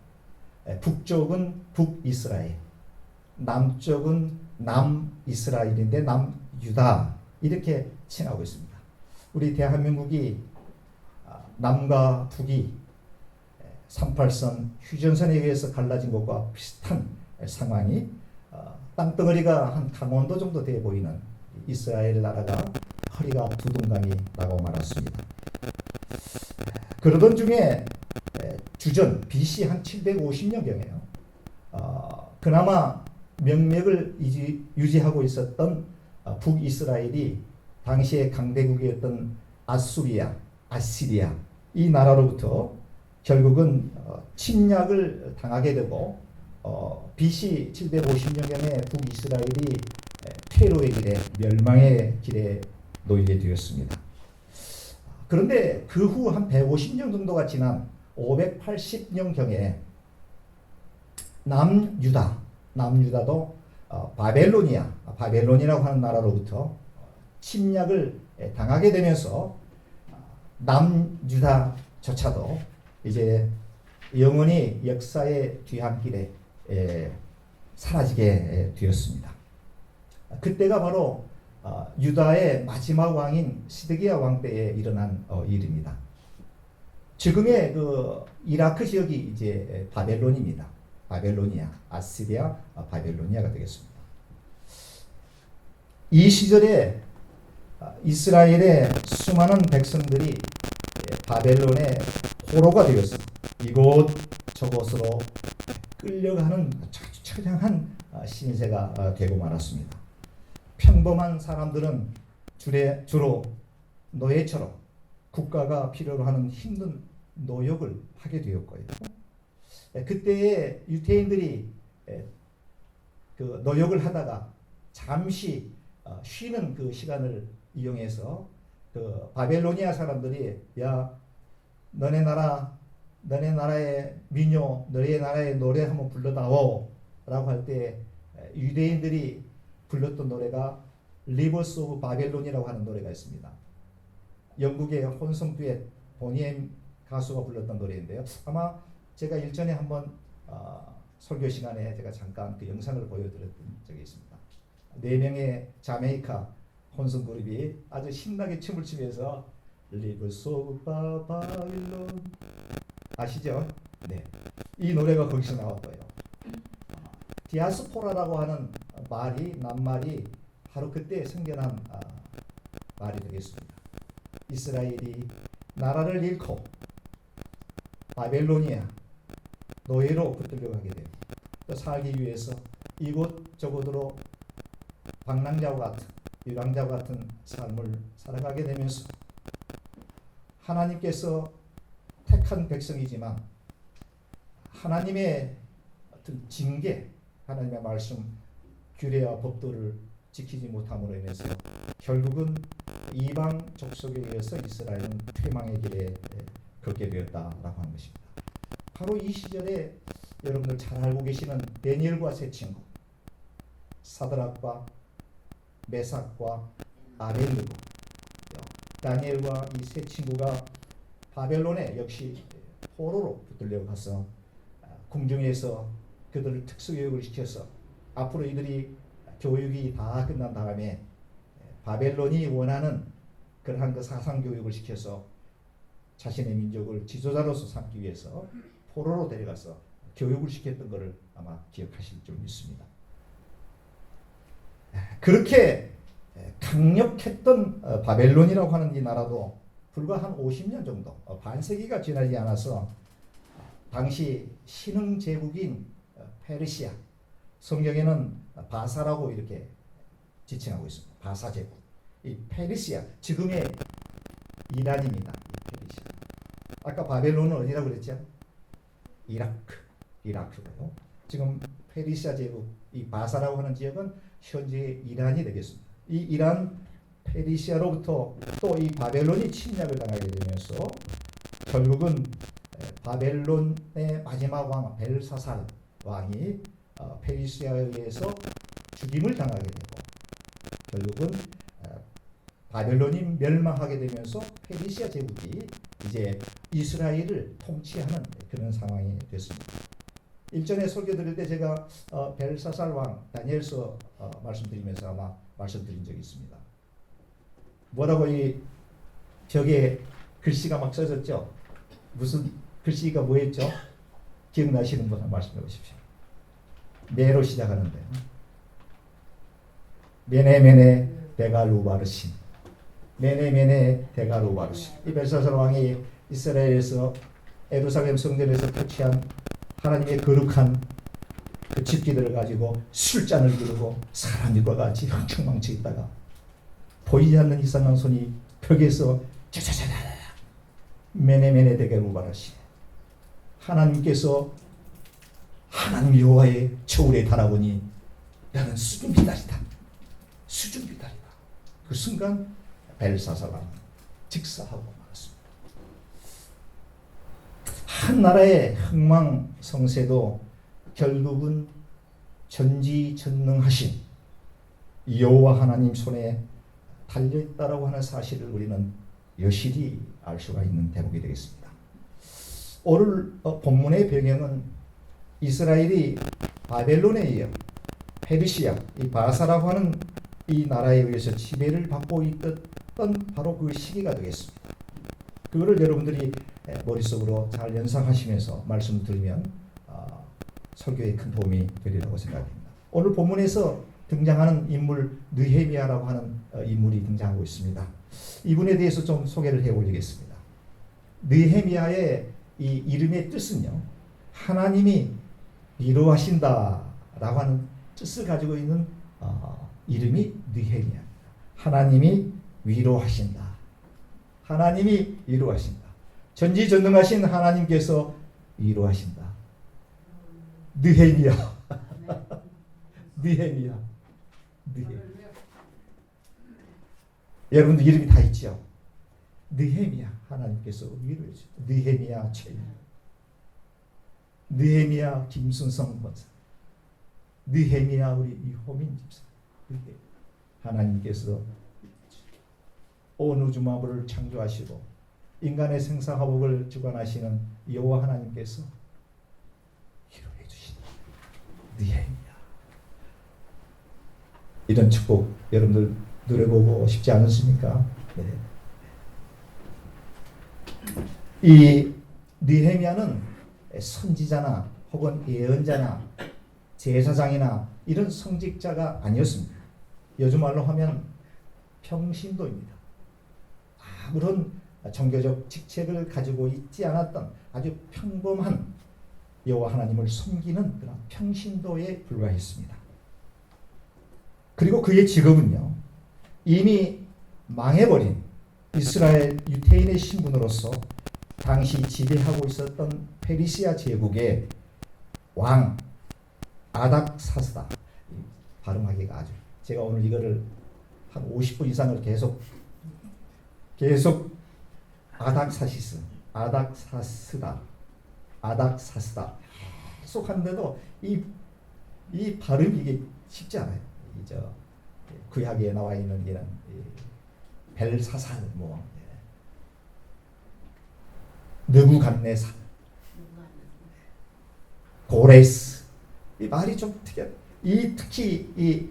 북쪽은 북이스라엘, 남쪽은 남이스라엘인데 남유다, 이렇게 칭하고 있습니다. 우리 대한민국이 남과 북이 38선 휴전선에 의해서 갈라진 것과 비슷한 상황이 땅덩어리가 한 강원도 정도 돼 보이는 이스라엘 나라가 허리가 두 동강이 나고 말았습니다. 그러던 중에 주전 BC 한 750년경에요. 그나마 명맥을 유지하고 있었던 북이스라엘이 당시의 강대국이었던 아시리아 이 나라로부터 결국은 침략을 당하게 되고 BC 750년경에 북이스라엘이 퇴로의 길에 멸망의 길에 놓이게 되었습니다. 그런데 그 후 한 150년 정도가 지난 580년경에 남유다도 바벨론이라고 하는 나라로부터 침략을 당하게 되면서 남유다조차도 이제 영원히 역사의 뒤안길에 사라지게 되었습니다. 그때가 바로 유다의 마지막 왕인 시드기야 왕 때에 일어난 일입니다. 지금의 그 이라크 지역이 이제 바벨론입니다. 아시리아 바벨로니아가 되겠습니다. 이 시절에 이스라엘의 수많은 백성들이 바벨론의 포로가 되었습니다. 이곳 저곳으로 끌려가는 아주 처량한 신세가 되고 말았습니다. 평범한 사람들은 주로 노예처럼 국가가 필요로 하는 힘든 노역을 하게 되었고요. 그때의 유대인들이 그 노역을 하다가 잠시 쉬는 그 시간을 이용해서 그 바벨로니아 사람들이 야 너네 나라의 민요 너네 나라의 노래 한번 불러다오 라고 할 때 유대인들이 불렀던 노래가 리버스 오브 바벨론이라고 하는 노래가 있습니다. 영국의 혼성 듀엣 보니엠 가수가 불렀던 노래인데요. 아마 제가 일전에 한번 설교 시간에 제가 잠깐 그 영상을 보여드렸던 적이 있습니다. 4명의 자메이카 혼성 그룹이 아주 신나게 춤을 추면서 리버스 오브 바벨론 아시죠? 네, 이 노래가 거기서 나왔고요. 디아스포라라고 하는 낱말이 바로 그때 생겨난 말이 되겠습니다. 이스라엘이 나라를 잃고 바벨로니아 노예로 붙들려가게 되고 또 살기 위해서 이곳저곳으로 방랑자와 같은 유랑자와 같은 삶을 살아가게 되면서 하나님께서 택한 백성이지만 하나님의 어떤 징계, 하나님의 말씀, 규례와 법도를 지키지 못함으로 인해서 결국은 이방 족속에 의해서 이스라엘은 퇴망의 길에 걷게 되었다라고 하는 것입니다. 바로 이 시절에 여러분들 잘 알고 계시는 다니엘과 세 친구, 사드락과 메삭과 아벤느고, 다니엘과 이 세 친구가 바벨론에 역시 포로로 붙들려 가서 궁정에서 그들을 특수교육을 시켜서 앞으로 이들이 교육이 다 끝난 다음에 바벨론이 원하는 그러한 그 사상 교육을 시켜서 자신의 민족을 지도자로서 삼기 위해서 포로로 데려가서 교육을 시켰던 것을 아마 기억하실 줄 믿습니다. 그렇게 강력했던 바벨론이라고 하는 이 나라도 불과 한 50년 정도, 반세기가 지나지 않아서 당시 신흥 제국인 페르시아, 성경에는 바사라고 이렇게 지칭하고 있습니다. 바사 제국. 이 페르시아, 지금의 이란입니다. 페르시아. 아까 바벨론은 어디라고 그랬죠? 이라크고요. 지금 페르시아 제국, 이 바사라고 하는 지역은 현재 이란이 되겠습니다. 이 이란 페르시아로부터 또 이 바벨론이 침략을 당하게 되면서 결국은 바벨론의 마지막 왕 벨사살 왕이 페르시아에 의해서 죽임을 당하게 되고 결국은 바벨론이 멸망하게 되면서 페르시아 제국이 이제 이스라엘을 통치하는 그런 상황이 됐습니다. 일전에 설교 드릴 때 제가 벨사살 왕 다니엘서 말씀드리면서 아마 말씀드린 적이 있습니다. 뭐라고 이 벽에 글씨가 막 써졌죠? 무슨 글씨가 뭐였죠? 기억나시는 분 말씀해 보십시오. 메로 시작하는데 메네 데갈루바르신 메네 데갈루바르신. 이 벨사살 왕이 이스라엘에서 예루살렘 성전에서 터치한 하나님의 거룩한 그 집기들을 가지고 술잔을 두르고 사람들과 같이 흥청망청 있다가 보이지 않는 이상한 손이 벽에서 짜자자자 메네메네 되게 우발하시네. 하나님께서 하나님 여호와의 저울에 달아보니 나는 수준비달이다. 수준비달이다. 그 순간 벨사살은 직사하고 말았습니다. 한 나라의 흥망성쇠도 결국은 전지전능하신 여호와 하나님 손에 달려있다라고 하는 사실을 우리는 여실히 알 수가 있는 대목이 되겠습니다. 오늘 본문의 배경은 이스라엘이 바벨론에 이어 페르시아, 이 바사라고 하는 이 나라에 의해서 지배를 받고 있던 바로 그 시기가 되겠습니다. 그거를 여러분들이 머릿속으로 잘 연상하시면서 말씀을 들으면 설교에 큰 도움이 되리라고 생각합니다. 오늘 본문에서 등장하는 인물 느헤미야라고 하는 인물이 등장하고 있습니다. 이분에 대해서 좀 소개를 해 올리겠습니다. 느헤미야의 이 이름의 뜻은요, 하나님이 위로하신다라고 하는 뜻을 가지고 있는 이름이 느헤미야입니다. 하나님이 위로하신다. 하나님이 위로하신다. 전지전능하신 하나님께서 위로하신다. 느헤미야. 느헤미야. 여러분들 이름이 다 있죠. 느헤미야 하나님께서 위로해 주셨다. 느헤미야 최일, 느헤미야 김순성 권사, 느헤미야 우리 이호민 집사. 하나님께서 온 우주 만물을 창조하시고 인간의 생사화복을 주관하시는 여호와 하나님께서 위로해 주신다. 느헤미야. 이런 축복 여러분들 누려보고 싶지 않으십니까? 네. 이 느헤미야는 선지자나 혹은 예언자나 제사장이나 이런 성직자가 아니었습니다. 요즘 말로 하면 평신도입니다. 아무런 종교적 직책을 가지고 있지 않았던 아주 평범한 여호와 하나님을 섬기는 그런 평신도에 불과했습니다. 그리고 그의 직업은요, 이미 망해버린 이스라엘 유태인의 신분으로서 당시 지배하고 있었던 페르시아 제국의 왕 아닥사스다. 발음하기가 아주, 제가 오늘 이거를 한 50분 이상을 계속 아닥사시스, 아닥사스다, 아닥사스다 계속 하는데도 이 발음이 이게 쉽지 않아요. 구약에 나와 있는 이런 벨사살, 느부갓네살, 고레스, 이 말이 좀 특이해요. 특히 이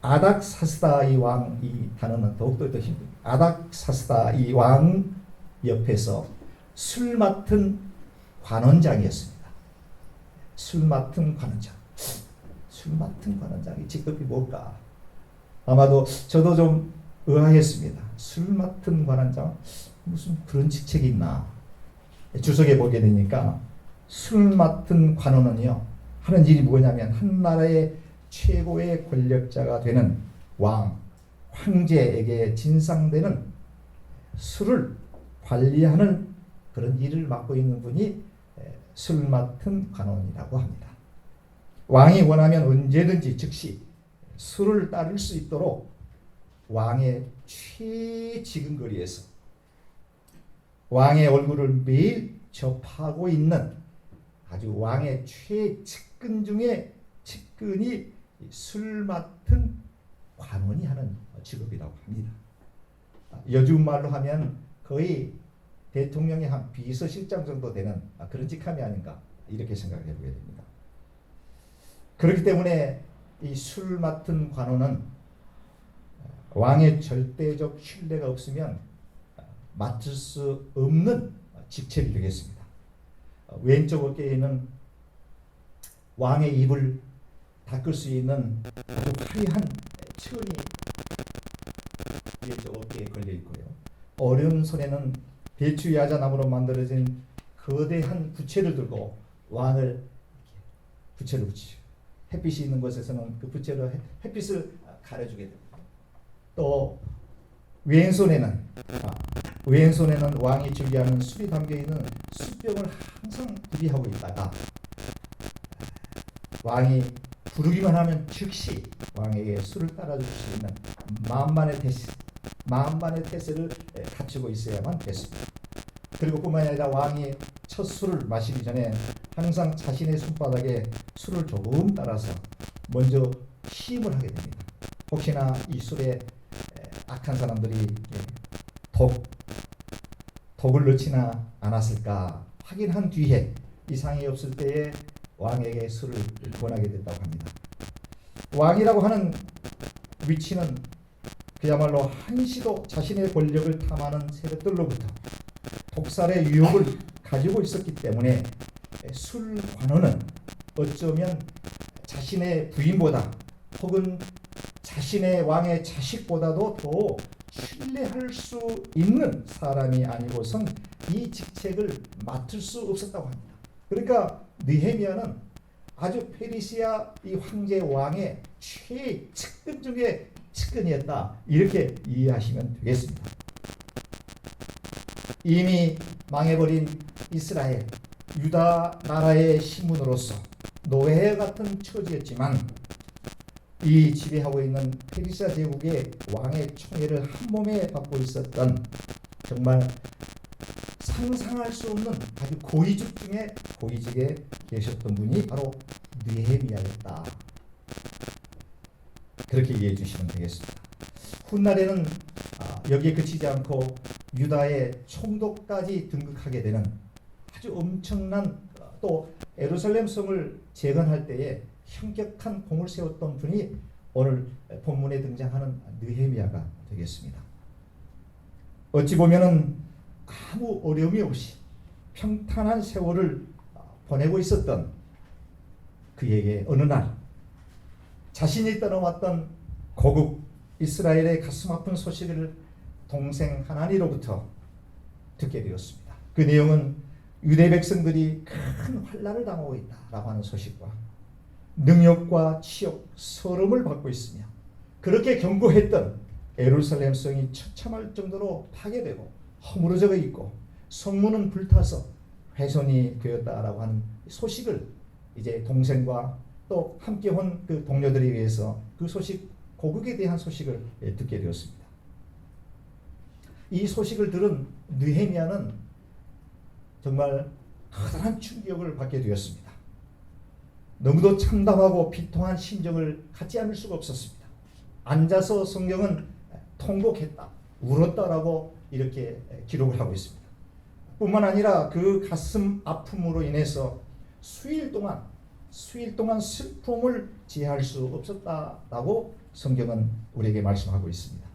아닥사스다 이 왕, 이 단어는 더욱더 더 힘듭니다. 아닥사스다 이 왕 옆에서 술 맡은 관원장이었습니다. 술 맡은 관원장. 술 맡은 관원장이 직업이 뭘까? 아마도 저도 좀 의아했습니다. 술 맡은 관원장, 무슨 그런 직책이 있나? 주석에 보게 되니까 술 맡은 관원은요, 하는 일이 뭐냐면 한 나라의 최고의 권력자가 되는 왕, 황제에게 진상되는 술을 관리하는 그런 일을 맡고 있는 분이 술 맡은 관원이라고 합니다. 왕이 원하면 언제든지 즉시 술을 따를 수 있도록 왕의 최지근거리에서 왕의 얼굴을 매일 접하고 있는 아주 왕의 최측근 중에 측근이 술 맡은 관원이 하는 직업이라고 합니다. 요즘 말로 하면 거의 대통령의 한 비서실장 정도 되는 그런 직함이 아닌가, 이렇게 생각을 해보게 됩니다. 그렇기 때문에 이 술 맡은 관원은 왕의 절대적 신뢰가 없으면 맡을 수 없는 직책이 되겠습니다. 왼쪽 어깨에는 왕의 입을 닦을 수 있는 아주 화려한 천이 왼쪽 어깨에 걸려 있고요. 오른손에는 배추야자 나무로 만들어진 거대한 부채를 들고 왕을 이렇게 부채를 붙이죠. 햇빛이 있는 곳에서는 그 부채로 햇빛을 가려주게 됩니다. 또 왼손에는 왕이 즐겨하는 술이 담겨 있는 술병을 항상 구비하고 있다가 왕이 부르기만 하면 즉시 왕에게 술을 따라줄 수 있는 만반의 태세를 갖추고 있어야만 됐습니다. 그리고 뿐만 아니라 왕이 첫 술을 마시기 전에 항상 자신의 손바닥에 술을 조금 따라서 먼저 시음을 하게 됩니다. 혹시나 이 술에 악한 사람들이 독을 넣지나 않았을까 확인한 뒤에 이상이 없을 때에 왕에게 술을 권하게 됐다고 합니다. 왕이라고 하는 위치는 그야말로 한시도 자신의 권력을 탐하는 세력들로부터 독살의 유혹을 가지고 있었기 때문에 술 관원은 어쩌면 자신의 부인보다 혹은 자신의 왕의 자식보다도 더 신뢰할 수 있는 사람이 아니고선 이 직책을 맡을 수 없었다고 합니다. 그러니까 느헤미야는 아주 페르시아 이 황제 왕의 최측근 중에 측근이었다, 이렇게 이해하시면 되겠습니다. 이미 망해버린 이스라엘, 유다 나라의 신분으로서 노예 같은 처지였지만 이 지배하고 있는 페르시아 제국의 왕의 총애를 한 몸에 받고 있었던 정말 상상할 수 없는 아주 고위직 중에 고위직에 계셨던 분이 바로 느헤미야였다. 그렇게 이해해 주시면 되겠습니다. 훗날에는 여기에 그치지 않고 유다의 총독까지 등극하게 되는 아주 엄청난, 또 예루살렘 성을 재건할 때에 현격한 공을 세웠던 분이 오늘 본문에 등장하는 느헤미야가 되겠습니다. 어찌 보면은 아무 어려움이 없이 평탄한 세월을 보내고 있었던 그에게 어느 날 자신이 떠나왔던 고국 이스라엘의 가슴 아픈 소식을 동생 하나니로부터 듣게 되었습니다. 그 내용은 유대 백성들이 큰 환난을 당하고 있다라고 하는 소식과 능욕과 치욕, 서름을 받고 있으며 그렇게 경고했던 예루살렘 성이 처참할 정도로 파괴되고 허물어져 있고 성문은 불타서 훼손이 되었다라고 하는 소식을 이제 동생과 또 함께 온 그 동료들에 의해서 그 소식, 고국에 대한 소식을 듣게 되었습니다. 이 소식을 들은 느헤미야는 정말 커다란 충격을 받게 되었습니다. 너무도 참담하고 비통한 심정을 갖지 않을 수가 없었습니다. 앉아서 성경은 통곡했다, 울었다라고 이렇게 기록을 하고 있습니다. 뿐만 아니라 그 가슴 아픔으로 인해서 수일 동안 슬픔을 지할 수 없었다라고 성경은 우리에게 말씀하고 있습니다.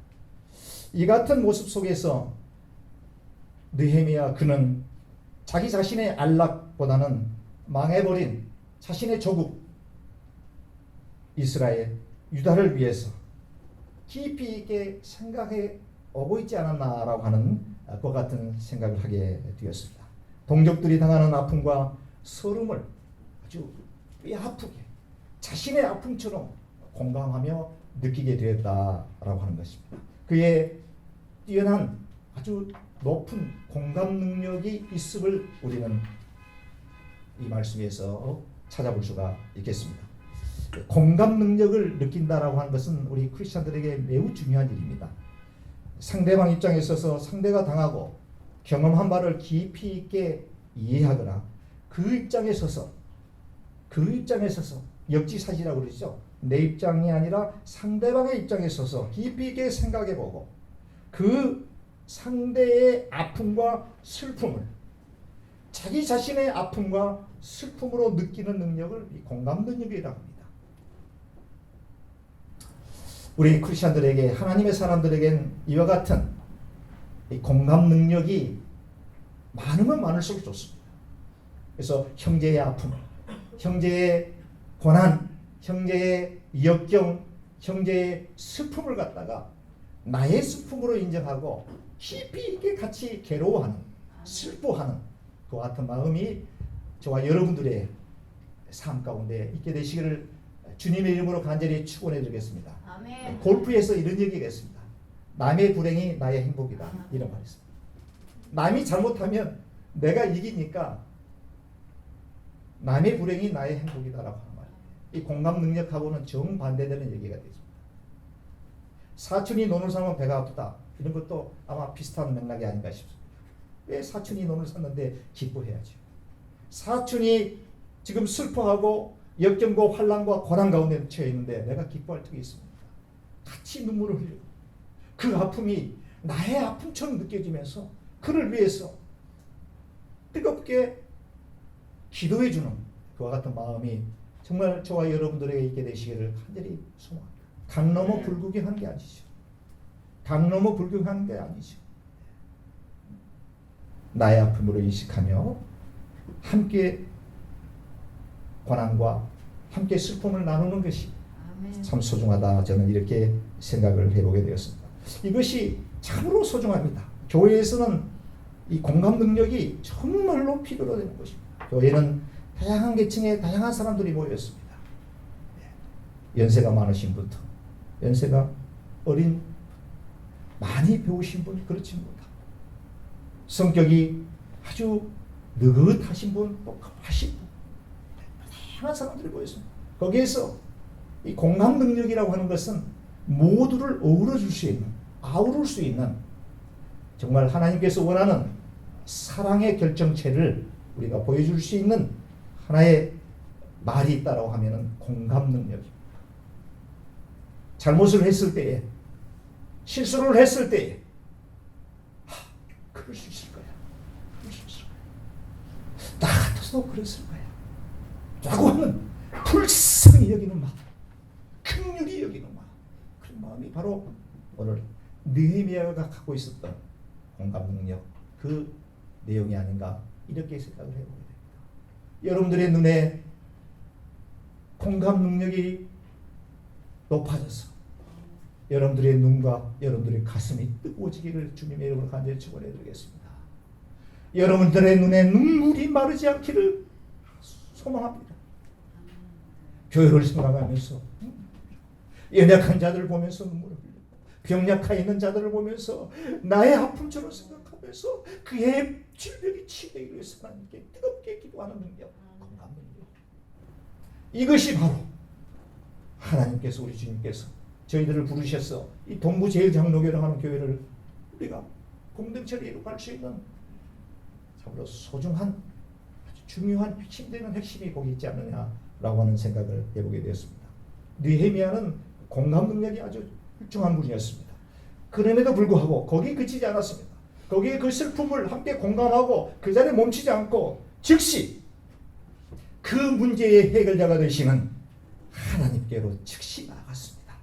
이 같은 모습 속에서 느헤미야 그는 자기 자신의 안락보다는 망해버린 자신의 조국 이스라엘, 유다를 위해서 깊이 있게 생각해 오고 있지 않았나라고 하는 것 같은 생각을 하게 되었습니다. 동족들이 당하는 아픔과 서름을 아주 뼈아프게 자신의 아픔처럼 공감하며 느끼게 되었다라고 하는 것입니다. 그의 뛰어난 아주 높은 공감 능력이 있음을 우리는 이 말씀에서 찾아볼 수가 있겠습니다. 공감 능력을 느낀다라고 하는 것은 우리 크리스천들에게 매우 중요한 일입니다. 상대방 입장에 있어서 상대가 당하고 경험한 바를 깊이 있게 이해하거나 그 입장에 서서 역지사지라고 그러죠. 내 입장이 아니라 상대방의 입장에 서서 깊이 있게 생각해보고 그 상대의 아픔과 슬픔을 자기 자신의 아픔과 슬픔으로 느끼는 능력을 공감 능력이라고 합니다. 우리 크리스천들에게, 하나님의 사람들에겐 이와 같은 이 공감 능력이 많으면 많을수록 좋습니다. 그래서 형제의 아픔, 형제의 고난, 형제의 역경, 형제의 슬픔을 갖다가 나의 슬픔으로 인정하고 깊이 있게 같이 괴로워하는, 슬퍼하는 그와 같은 마음이 저와 여러분들의 삶 가운데 있게 되시기를 주님의 이름으로 간절히 축원해 드리겠습니다. 아멘. 골프에서 이런 얘기가 있습니다. 남의 불행이 나의 행복이다. 이런 말이 있습니다. 남이 잘못하면 내가 이기니까 남의 불행이 나의 행복이다라고 하는 말이에요. 이 공감 능력하고는 정반대되는 얘기가 되죠. 사촌이 논을 사면 배가 아프다. 이런 것도 아마 비슷한 맥락이 아닌가 싶습니다. 왜 사촌이 논을 샀는데 기뻐해야죠. 사촌이 지금 슬퍼하고 역경과 환난과 고난 가운데 처해 있는데 내가 기뻐할 적이 있습니다. 같이 눈물을 흘리고 그 아픔이 나의 아픔처럼 느껴지면서 그를 위해서 뜨겁게 기도해 주는 그와 같은 마음이 정말 저와 여러분들에게 있게 되시기를 간절히 소망합니다. 강 넘어 불구경하는 게 아니죠. 강 넘어 불구경하는 게 아니죠. 나의 아픔으로 인식하며 함께 고난과 함께 슬픔을 나누는 것이 참 소중하다. 저는 이렇게 생각을 해보게 되었습니다. 이것이 참으로 소중합니다. 교회에서는 이 공감 능력이 정말로 필요로 되는 것입니다. 교회는 다양한 계층의 다양한 사람들이 모여 있습니다. 연세가 많으신 분부터 연세가 어린 많이 배우신 분 그렇지 못하고 성격이 아주 느긋하신 분 또 급하신 분 다양한 사람들이 모여 있습니다. 거기에서 이 공감 능력이라고 하는 것은 모두를 어우러 줄 수 있는 아우를 수 있는 정말 하나님께서 원하는 사랑의 결정체를 우리가 보여줄 수 있는 하나의 말이 있다라고 하면은 공감 능력입니다. 잘못을 했을 때에 실수를 했을 때에 그럴 수 있을 거야. 그럴 수 있을 거야. 나 같아도 그랬을 거야. 라고 하는 불쌍히 여기는 마음, 긍휼히 여기는 마음, 그런 마음이 바로 오늘 느헤미야가 갖고 있었던 공감 능력 그 내용이 아닌가 이렇게 생각을 해보게 됩니다. 여러분들의 눈에 공감 능력이 높아져서 여러분들의 눈과 여러분들의 가슴이 뜨거워지기를 주님의 이름으로 간절히 축원해 드리겠습니다. 여러분들의 눈에 눈물이 마르지 않기를 소망합니다. 교회를 생각하면서 연약한 자들을 보면서 눈물을 흘리고 병약하 있는 자들을 보면서 나의 아픔처럼 생각하면서 그의 질병이 치유되기 위해서 하나님께 뜨겁게 기도하는 능력, 공감 능력. 이것이 바로 하나님께서 우리 주님께서 저희들을 부르셔서 이 동부제일장로교회라고 하는 교회를 우리가 공동체로 이룩할 수 있는 참으로 소중한 아주 중요한 핵심되는 핵심이 거기 있지 않느냐라고 하는 생각을 해보게 되었습니다. 느헤미야는 공감 능력이 아주 훌륭한 분이었습니다. 그럼에도 불구하고 거기에 그치지 않았습니다. 거기에 그 슬픔을 함께 공감하고 그 자리에 멈추지 않고 즉시 그 문제의 해결자가 되시는 하나님께로 즉시 나아갔습니다.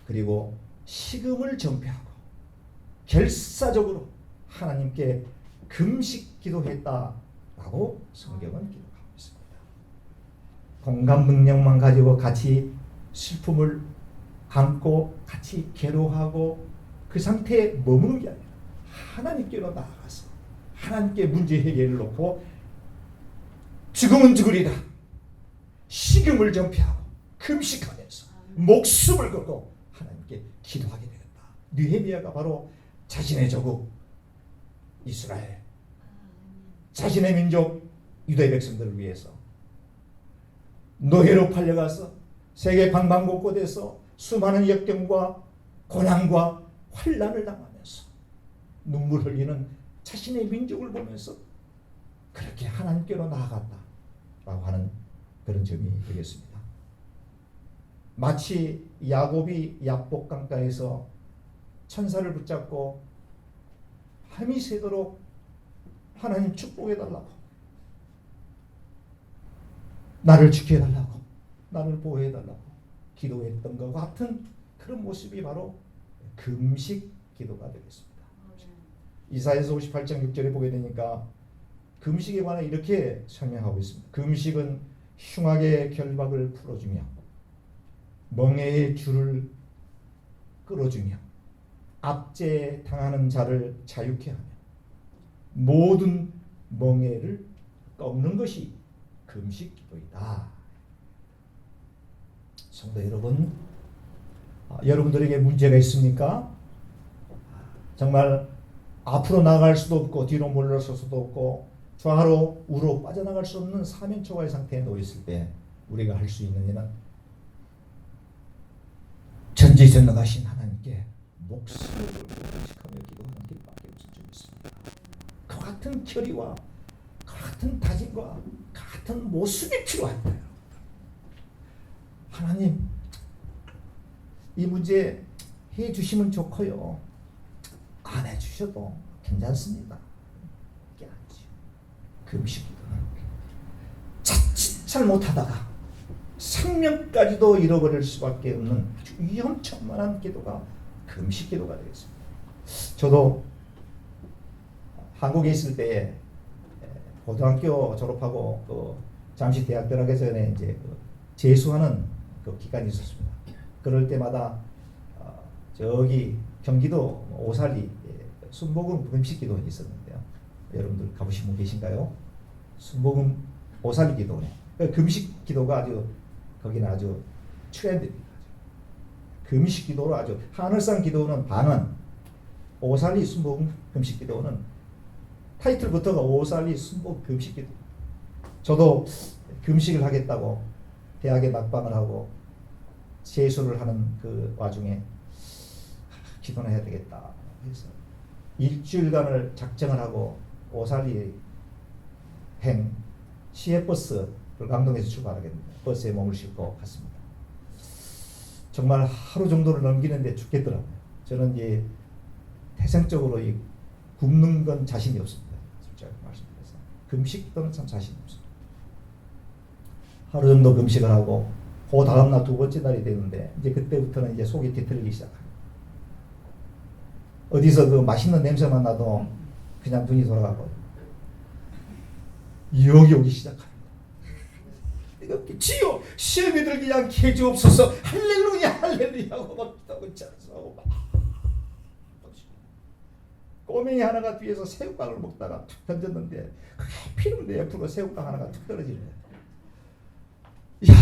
그리고 식음을 전폐하고 결사적으로 하나님께 금식 기도했다라고 성경은 기록하고 있습니다. 공감 능력만 가지고 같이 슬픔을 안고 같이 괴로워하고 그 상태에 머무는 게 아니라 하나님께로 나아가서 하나님께 문제 해결을 놓고 죽으면 죽으리라 식음을 전폐하고 금식하면서 목숨을 걸고 하나님께 기도하게 되었다. 느헤미야가 바로 자신의 조국 이스라엘, 자신의 민족 유대 백성들을 위해서 노예로 팔려가서 세계 방방곳곳에서 수많은 역경과 고난과 환난을 당하면서 눈물 흘리는 자신의 민족을 보면서 그렇게 하나님께로 나아갔다라고 하는 그런 점이 되겠습니다. 마치 야곱이 야복 강가에서 천사를 붙잡고 밤이 새도록 하나님 축복해달라고, 나를 지켜달라고, 나를 보호해달라고 기도했던 것 같은 그런 모습이 바로 금식 기도가 되겠습니다. 이사야서 58장 6절에 보게 되니까 금식에 관해 이렇게 설명하고 있습니다. 금식은 흉악의 결박을 풀어주며 멍에의 줄을 끌어주며 압제당하는 자를 자유케 하며 모든 멍에를 꺾는 것이 금식 기도이다. 성도 여러분, 여러분들에게 문제가 있습니까? 정말 앞으로 나갈 수도 없고 뒤로 물러설 수도 없고 좌로 우로 빠져나갈 수 없는 사면초가의 상태에 놓였을 때 우리가 할 수 있는 일은 전지전능하신 하나님께 목숨을 걸고 금식하며 기도하는 길밖에 없을 줄 믿습니다. 그 같은 결의와 그 같은 다짐과 그 같은 모습이 필요합니다. 하나님, 이 문제 해주시면 좋고요, 안 해주셔도 괜찮습니다. 이게 아니죠. 금식기도는 자칫 잘못하다가 생명까지도 잃어버릴 수밖에 없는 아주 위험천만한 기도가 금식기도가 되겠습니다. 저도 한국에 있을 때 고등학교 졸업하고 잠시 대학 들어가기 전에 이제 재수하는 그 기간이 있었습니다. 그럴 때마다 저기 경기도 오살리 순복음 금식기도 있었는데요. 여러분들 가보신 분 계신가요? 순복음 오살리 기도네. 금식기도가 아주 거기는 아주 트렌드입니다. 금식기도로 아주 하늘상 기도는 반은, 오살리 순복음 금식기도는 타이틀부터가 오살리 순복음 금식기도. 저도 금식을 하겠다고 대학에 낙방을 하고 재수를 하는 그 와중에 기도는 해야 되겠다 해서 일주일간을 작정을 하고 오살리 행 시외버스를 강동에서 출발하겠습니다. 버스에 몸을 싣고 갔습니다. 정말 하루 정도를 넘기는데 죽겠더라고요. 저는 이제 태생적으로 이 굶는 건 자신이 없습니다. 솔직하게 말씀드려서 금식도는 참 자신이 없습니다. 하루 정도 금식을 하고 그 다음날 두 번째 날이 되는데 이제 그때부터는 이제 속이 뒤틀리기 시작합니다. 어디서 그 맛있는 냄새만 나도 그냥 눈이 돌아가고 여기 오기 시작합니다. 이렇게 지요 시험이 들기 않게 해주옵소서, 할렐루야 할렐루야 하고 막 기도하고 짜서 막 꼬맹이 하나가 뒤에서 새우깡을 먹다가 툭 던졌는데 그게 피는 내 옆으로 새우깡 하나가 툭 떨어지네. 이야,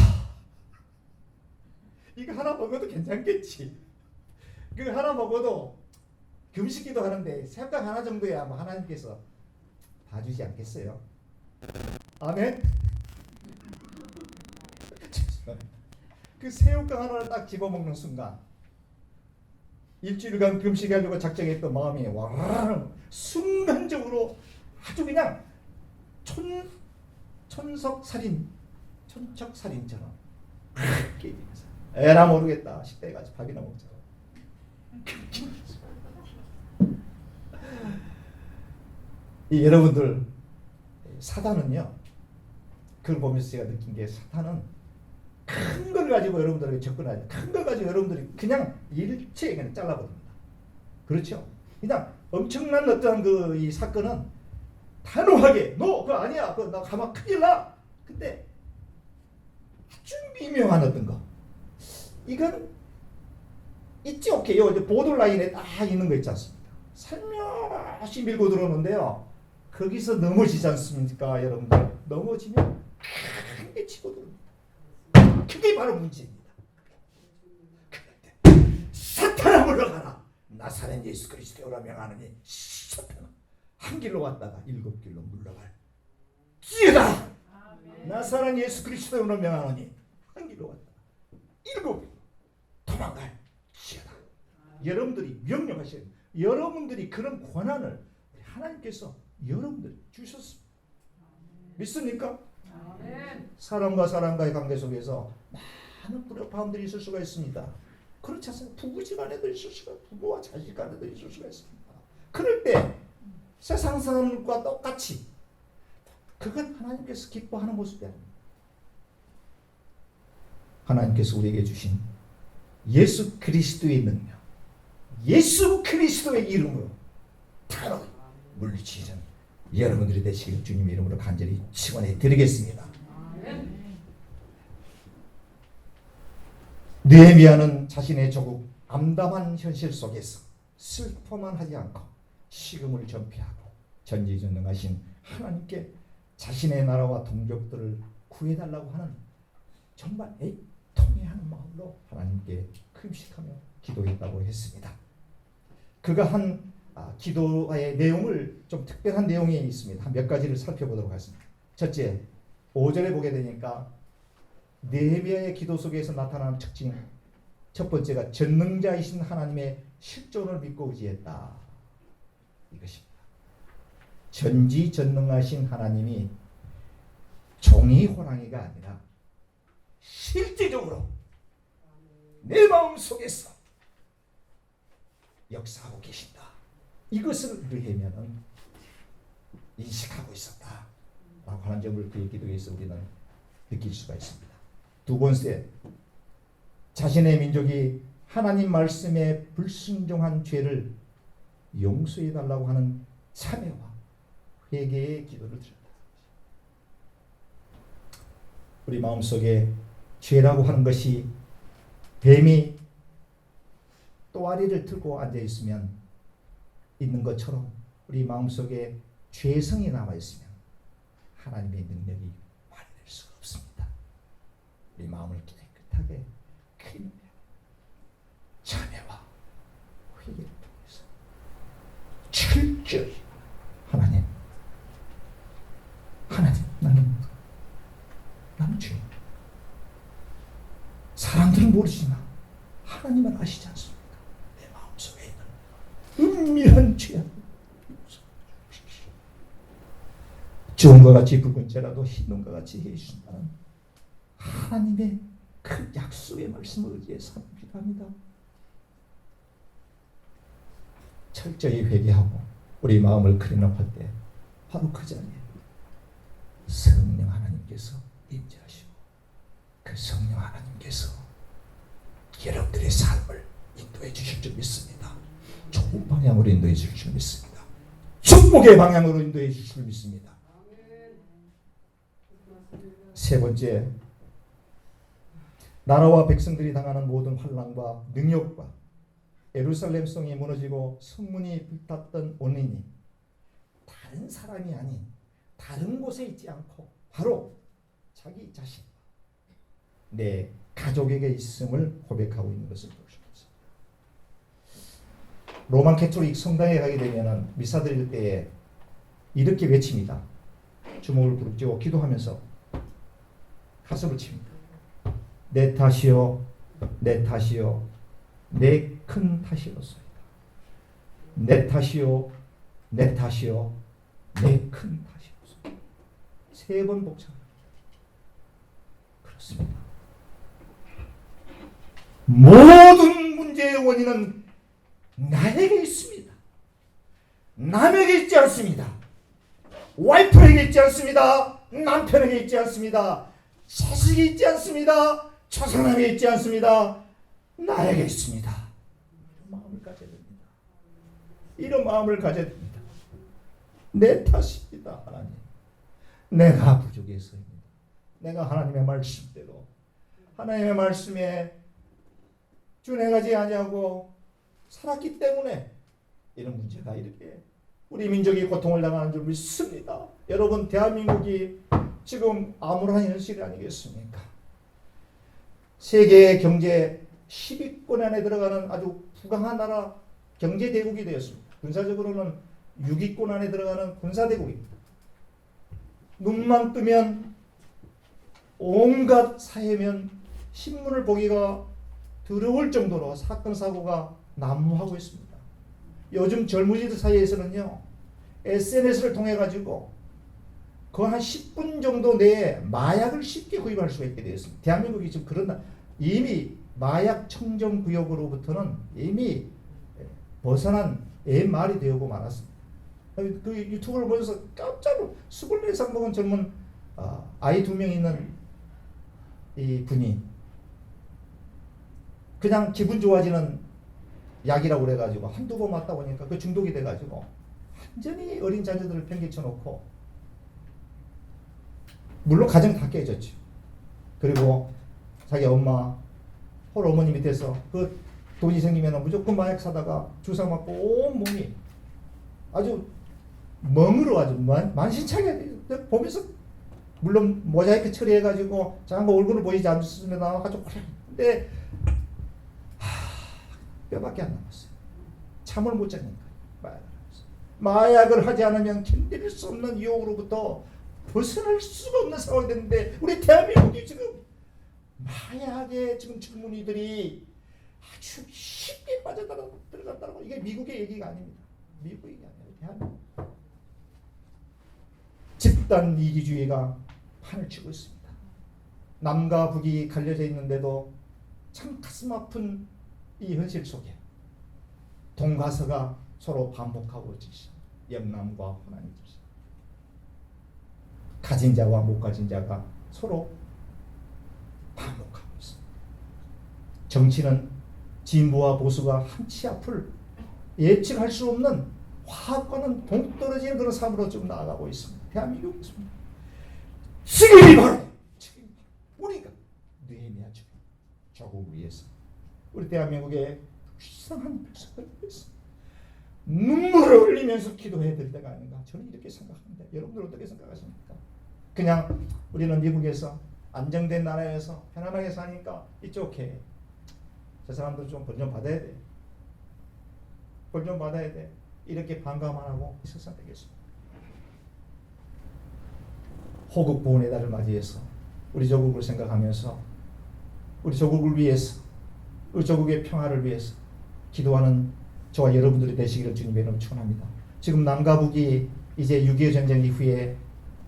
이거 하나 먹어도 괜찮겠지. 그 하나 먹어도 금식기도 하는데 새우깡 하나 정도야 뭐 하나님께서 봐주지 않겠어요? 아멘. 그 새우깡 하나를 딱 집어먹는 순간 일주일간 금식하려고 작정했던 마음이 와르르 순간적으로 아주 그냥 천석살인처럼 깨지면서 에라 모르겠다 식당에 가서 밥이나 먹자. 이 여러분들 사단은요, 그걸 보면서 제가 느낀 게 사단은 큰 걸 가지고 여러분들에게 접근하죠. 큰 걸 가지고 여러분들이 그냥 일체에 그냥 잘라버립니다. 그렇죠? 그냥 엄청난 어떤 이 사건은 단호하게 너 그거 아니야, 그거 나 가만 큰일 나. 근데 아주 미묘한 어떤 거, 이건 있지. 오케이, 요 보더라인에 딱 있는 거 있지 않습니까? 살며시 밀고 들어오는데요, 거기서 넘어지지 않습니까? 여러분들 넘어지면 크게 치고 들어옵니다. 그게 바로 문제입니다. 그런데 사탄아 물러가라, 나사렛 예수 그리스도라 명하느니 사탄아 한 길로 왔다가 일곱 길로 물러갈 지어다. 나사렛 예수 그리스도라 명하느니 한 길로 왔다가 일곱 길로 도망갈 지어다. 여러분들이 명령하셔야 됩니다. 여러분들이 그런 권한을 하나님께서 여러분들 주셨습니다. 믿습니까? 사람과 사람과의 관계 속에서 많은 불협화음들이 있을 수가 있습니다. 그렇지 않습니까? 부부지간에도 있을 수가, 부부와 자식간에도 있을 수가 있습니다. 그럴 때 세상 사람들과 똑같이 그건 하나님께서 기뻐하는 모습이 아닙니다. 하나님께서 우리에게 주신 예수 그리스도의 능력, 예수 그리스도의 이름으로 바로 물리치는 여러분들이 되시길 주님의 이름으로 간절히 축원해 드리겠습니다. 느헤미야는 자신의 조국 암담한 현실 속에서 슬퍼만 하지 않고 식음을 전폐하고 전지전능하신 하나님께 자신의 나라와 동족들을 구해달라고 하는 정말 애통해하는 마음으로 하나님께 금식하며 기도했다고 했습니다. 그가 한 기도의 내용을 좀 특별한 내용이 있습니다. 한 몇 가지를 살펴보도록 하겠습니다. 첫째, 5절에 보게 되니까 느헤미야의 기도 속에서 나타나는 특징, 첫 번째가 전능자이신 하나님의 실존을 믿고 의지했다. 이것입니다. 전지전능하신 하나님이 종이 호랑이가 아니라 실제적으로 내 마음 속에서 역사하고 계신다. 이것을 느헤미야는 인식하고 있었다 라고 하는 점을 그의 기도에서 우리는 느낄 수가 있습니다. 두 번째, 자신의 민족이 하나님 말씀에 불순종한 죄를 용서해 달라고 하는 참회와 회개의 기도를 드렸다. 우리 마음속에 죄라고 하는 것이 뱀이 또아리를 들고 앉아 있는 것처럼 우리 마음속에 죄성이 남아 있으면 하나님의 능력이 발휘될 수가 없습니다. 우리 마음을 깨끗하게 크게 참회와 회개를 통해서 철저히 하나님 나는 죄인입니다. 사람들은 모르지만 하나님은 아시지 않습니까? 내 마음속에 있는 은밀한 죄악을 주홍과 같이 붉은 죄라도 흰눈과 같이 해주신다는 하나님의 그 약속의 말씀을 의지해서 기도합니다. 철저히 회개하고 우리 마음을 크리너할 때 바로 그 자리에 성령 하나님께서 임재하시고 그 성령 하나님께서 여러분들의 삶을 인도해 주실 줄 믿습니다. 좋은 방향으로 인도해 주실 줄 믿습니다. 축복의 방향으로 인도해 주실 줄 믿습니다. 세 번째, 나라와 백성들이 당하는 모든 환난과 능력과 예루살렘 성이 무너지고 성문이 불탔던 원인이 다른 사람이 아닌 다른 곳에 있지 않고 바로 자기 자신, 내 가족에게 있음을 고백하고 있는 것을 볼 수 있습니다. 로만 캐톨릭 성당에 가게 되면 미사 드릴 때에 이렇게 외칩니다. 주먹을 부릅지고 기도하면서 가슴을 칩니다. 내 탓이요, 내 탓이요, 내 큰 탓이었습니다. 내 탓이요, 내 탓이요, 내 큰 탓이었습니다. 3번 복잡합니다. 그렇습니다. 모든 문제의 원인은 나에게 있습니다. 남에게 있지 않습니다. 와이프에게 있지 않습니다. 남편에게 있지 않습니다. 자식이 있지 않습니다. 초상남에 있지 않습니다. 나에게 있습니다. 이런 마음을 가져야 됩니다. 이런 마음을 가져야 됩니다. 내 탓입니다. 하나님, 내가 부족해서입니다. 내가 하나님의 말씀대로 하나님의 말씀에 준행하지 아니하고 살았기 때문에 이런 문제가 이렇게 우리 민족이 고통을 당하는 줄 믿습니다. 여러분, 대한민국이 지금 암울한 현실 아니겠습니까? 세계 경제 10위권 안에 들어가는 아주 부강한 나라 경제 대국이 되었습니다. 군사적으로는 6위권 안에 들어가는 군사 대국입니다. 눈만 뜨면 온갖 사회면 신문을 보기가 더러울 정도로 사건 사고가 난무하고 있습니다. 요즘 젊은이들 사이에서는요, SNS를 통해 가지고 그 한 10분 정도 내에 마약을 쉽게 구입할 수가 있게 되었습니다. 대한민국이 지금 그런 이미 마약 청정 구역으로부터는 이미 벗어난 말이 되고 말았습니다. 그 유튜브를 보면서 깜짝 24살 먹은 젊은 아이 2명 있는 이 분이 그냥 기분 좋아지는 약이라고 그래가지고 한두 번 맞다 보니까 그 중독이 돼가지고 완전히 어린 자녀들을 팽개쳐 놓고, 물론 가정 다 깨졌죠. 그리고 자기 엄마 홀 어머니 밑에서 그 돈이 생기면 무조건 마약 사다가 주사 맞고 온 몸이 아주 멍으로 아주 만신창이 보면서, 물론 모자이크 처리해가지고 장가 얼굴을 보이지 않으면 나와가지고 근데 뼈밖에 안 남았어요. 잠을 못 자니까 마약을 하지 않으면 견딜 수 없는 유혹으로부터 벗어날 수가 없는 상황이 됐는데, 우리 대한민국이 지금 마약에 지금 젊은이들이 아주 쉽게 빠져들어간다고. 이게 미국의 얘기가 아닙니다. 미국의 얘기 아니에요. 대한민국. 집단 이기주의가 판을 치고 있습니다. 남과 북이 갈려져 있는데도 참 가슴 아픈 이 현실 속에 동가서가 서로 반복하고 있습니다. 영남과 호남이 있습니다. 가진 자와 못 가진 자가 서로 반복하고 있습니다. 정치는 진보와 보수가 한치 앞을 예측할 수 없는 화학과는 동떨어지는 그런 삶으로 좀 나아가고 있습니다. 대한민국이 있습니다. 지금이 바로 우리가 내내야 조국을 위해서, 우리 대한민국의 불쌍한 백성들을 위해서 눈물을 흘리면서 기도해야 될 때가 아닌가, 저는 이렇게 생각합니다. 여러분들 어떻게 생각하십니까? 그냥 우리는 미국에서 안정된 나라에서 편안하게 사니까 이쪽에 저 사람들 좀 벌 좀 받아야 돼, 벌 좀 받아야 돼, 이렇게 반감만 하고 있어서는 되겠습니다. 호국 보훈의 달을 맞이해서 우리 조국을 생각하면서 우리 조국을 위해서, 우리 조국의 평화를 위해서 기도하는 저와 여러분들이 되시기를 주님의 이름으로 축원합니다. 지금 남과 북이 이제 6.25 전쟁 이후에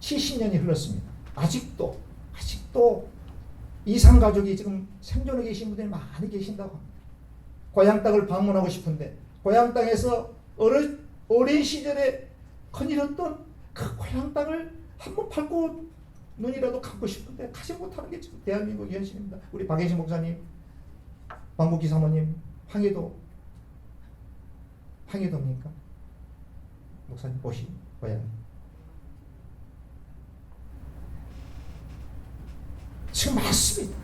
70년이 흘렀습니다. 아직도 이산 가족이 지금 생존해 계신 분들이 많이 계신다고 합니다. 고향 땅을 방문하고 싶은데, 고향 땅에서 어린 시절에 거닐었던 그 고향 땅을 한번 밟고 눈이라도 감고 싶은데 가지 못하는 게 지금 대한민국 현실입니다. 우리 박예신 목사님, 방국기 사모님, 황해도입니까? 목사님 보신 고향 지금 맞습니다.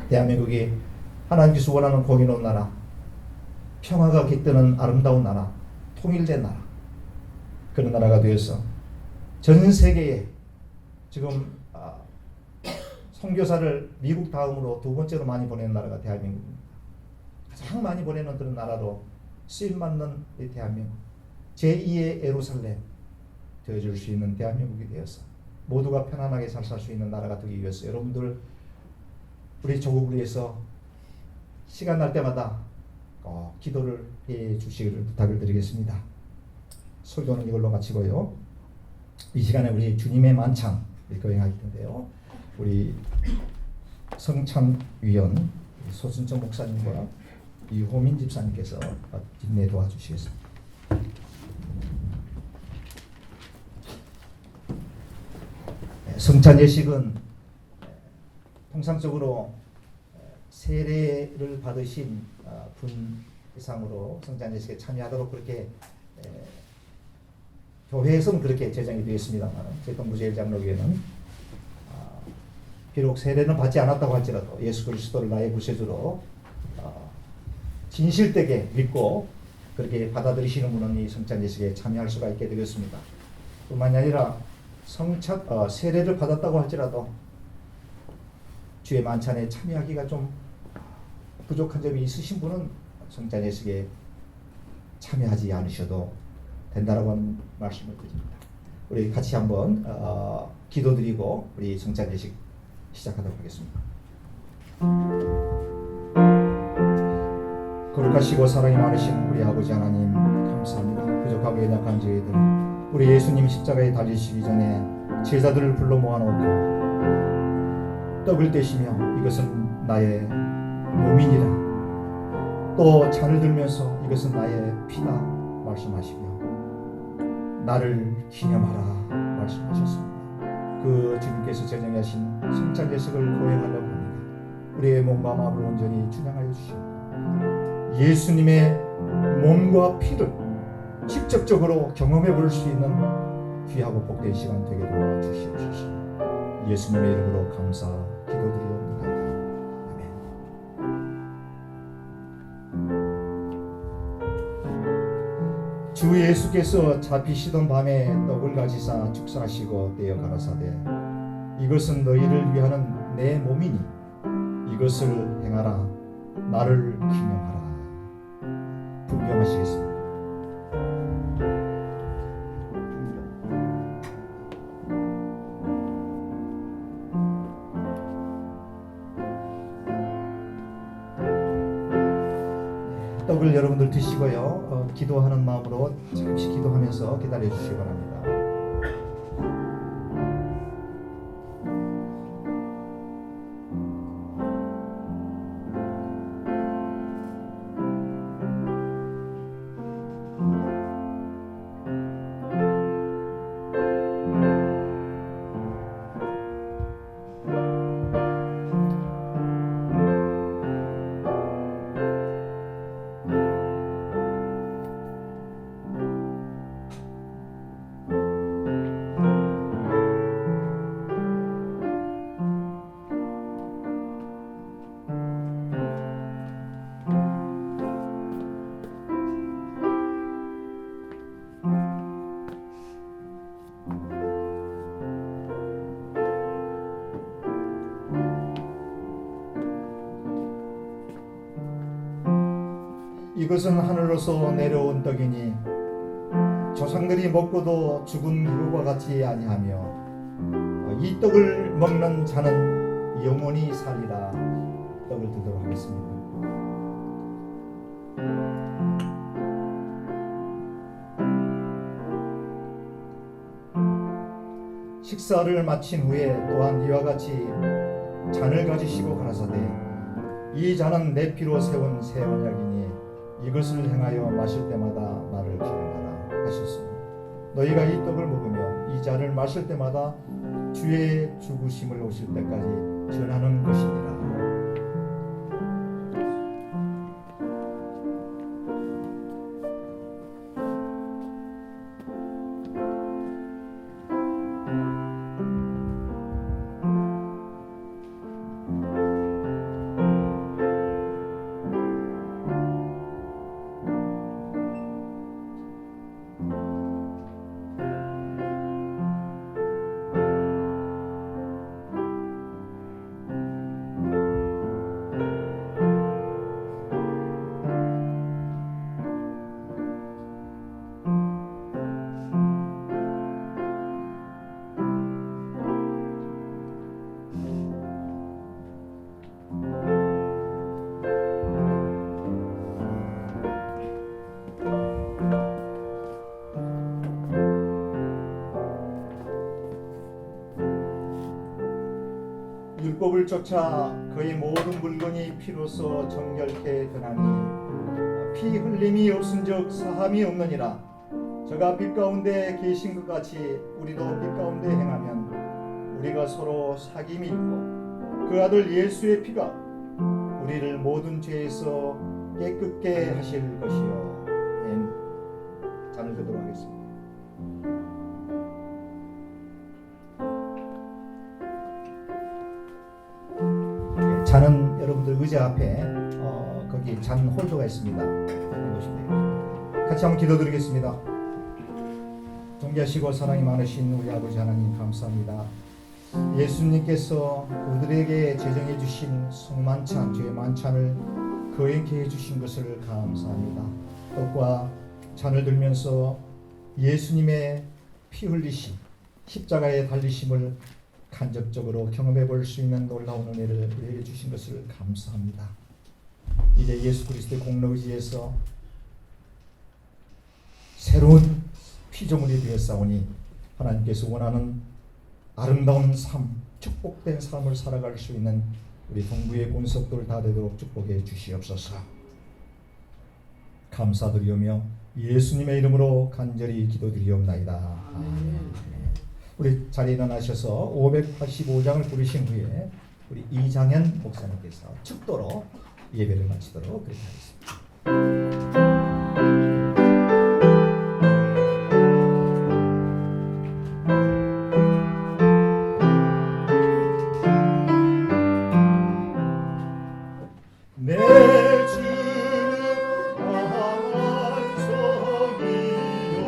대한민국이 하나님께서 원하는 공의로운 나라, 평화가 깃드는 아름다운 나라, 통일된 나라, 그런 나라가 되어서 전 세계에 지금 선교사를 미국 다음으로 두 번째로 많이 보내는 나라가 대한민국입니다. 가장 많이 보내는 그런 나라로 쓰임받는 이 대한민국, 제2의 예루살렘 되어줄 수 있는 대한민국이 되어서 모두가 편안하게 잘 살 수 있는 나라가 되기 위해서 여러분들 우리 조국을 위해서 시간 날 때마다 기도를 해 주시기를 부탁을 드리겠습니다. 설교는 이걸로 마치고요. 이 시간에 우리 주님의 만찬 거행할 텐데요. 우리 성찬위원 소순정 목사님과 이호민 집사님께서 인내 도와주시겠습니다. 성찬 예식은 통상적으로 세례를 받으신 분 이상으로 성찬 예식에 참여하도록 그렇게 교회에서는 그렇게 제정이 되어 있습니다만, 저희 동부제일장로교회는 비록 세례는 받지 않았다고 할지라도 예수 그리스도를 나의 구세주로 진실되게 믿고 그렇게 받아들이시는 분은 이 성찬 예식에 참여할 수가 있게 되겠습니다. 뿐만이 아니라 세례를 받았다고 할지라도 주의 만찬에 참여하기가 좀 부족한 점이 있으신 분은 성찬 예식에 참여하지 않으셔도 된다라고 하는 말씀을 드립니다. 우리 같이 한번 기도드리고 우리 성찬 예식 시작하도록 하겠습니다. 거룩하시고 사랑이 많으신 우리 아버지 하나님, 감사합니다. 부족하고 연약한 저희들, 우리 예수님 십자가에 달리시기 전에 제자들을 불러 모아놓고 떡을 떼시며 이것은 나의 몸이니라, 또 잔을 들면서 이것은 나의 피다 말씀하시며 나를 기념하라 말씀하셨습니다. 그 주님께서 제정하신 성찬 예식을 거행하려고 합니다. 우리의 몸과 마음을 온전히 준양하여 주시옵소서. 예수님의 몸과 피를 직접적으로 경험해 볼 수 있는 귀하고 복된 시간 되게 도와 주시옵소서. 예수님의 이름으로 감사 기도드리옵나이다. 아멘. 주 예수께서 잡히시던 밤에 떡을 가지사 축사하시고 떼어 가라사대 이것은 너희를 위하는 내 몸이니 이것을 행하라 나를 기념하라. 분명하시겠습니다. 떡을 여러분들 드시고요. 기도하는 마음으로 잠시 기도하면서 기다려 주시기 바랍니다. 이것은 하늘로서 내려온 떡이니 조상들이 먹고도 죽은 그것과 같이 아니하며 이 떡을 먹는 자는 영원히 살리라. 떡을 드도록 하겠습니다. 식사를 마친 후에 또한 이와 같이 잔을 가지시고 가라사대 이 잔은 내 피로 세운 새 언약이니 이것을 행하여 마실 때마다 나를 기념하라 하셨습니다. 너희가 이 떡을 먹으며 이 잔을 마실 때마다 주의 죽으심을 오실 때까지 전하는 것이니라. 율법을 쫓아 그의 모든 물건이 피로써 정결케 되나니 피 흘림이 없은즉 사함이 없느니라. 저가 빛 가운데 계신 것 같이 우리도 빛 가운데 행하면 우리가 서로 사귐이 있고 그 아들 예수의 피가 우리를 모든 죄에서 깨끗게 하실 것이요. 아멘. 잔을 드도록 하겠습니다. 잔은 여러분들 의자 앞에 거기 잔 홀더가 있습니다. 같이 한번 기도드리겠습니다. 존귀하시고 사랑이 많으신 우리 아버지 하나님 감사합니다. 예수님께서 그들에게 제정해 주신 성만찬, 죄 만찬을 거행케 해주신 것을 감사합니다. 떡과 잔을 들면서 예수님의 피 흘리심, 십자가에 달리심을 간접적으로 경험해 볼 수 있는 놀라운 은혜를 우리에게 주신 것을 감사합니다. 이제 예수 그리스도의 공로 의지에서 새로운 피조물이 되었사오니 하나님께서 원하는 아름다운 삶, 축복된 삶을 살아갈 수 있는 우리 동부의 권속들 다 되도록 축복해 주시옵소서. 감사드리오며 예수님의 이름으로 간절히 기도드리옵나이다. 아멘. 우리 자리에 일어나셔서 585장을 부르신 후에 우리 이장현 목사님께서 축도로 예배를 마치도록 그렇게 하겠습니다. 내 주는 강한 성이요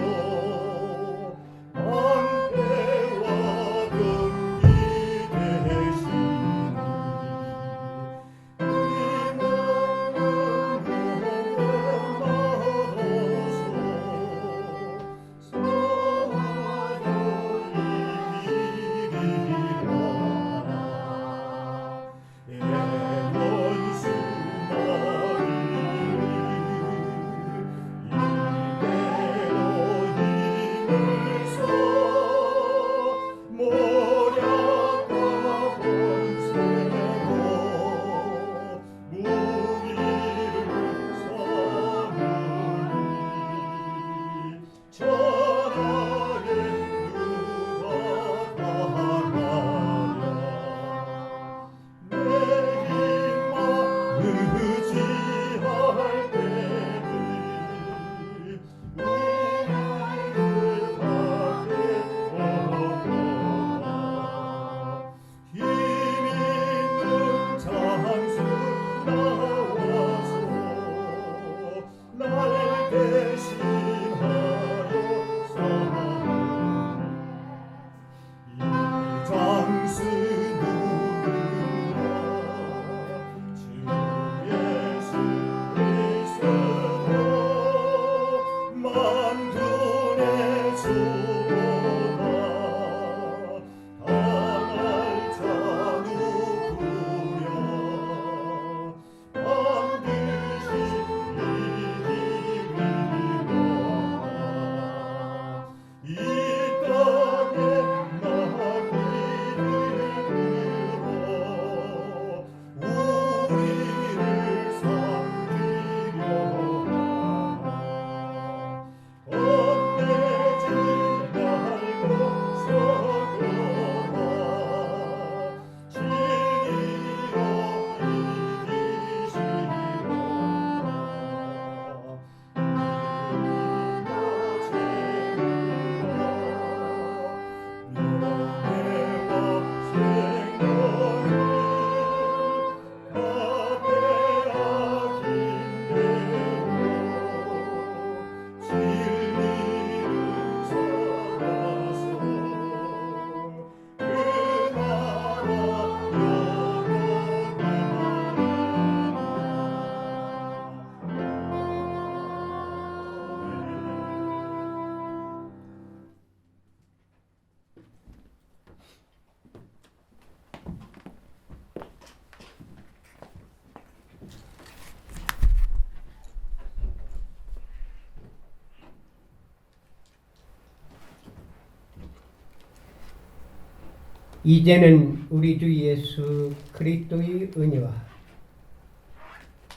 이제는 우리 주 예수 그리스도의 은혜와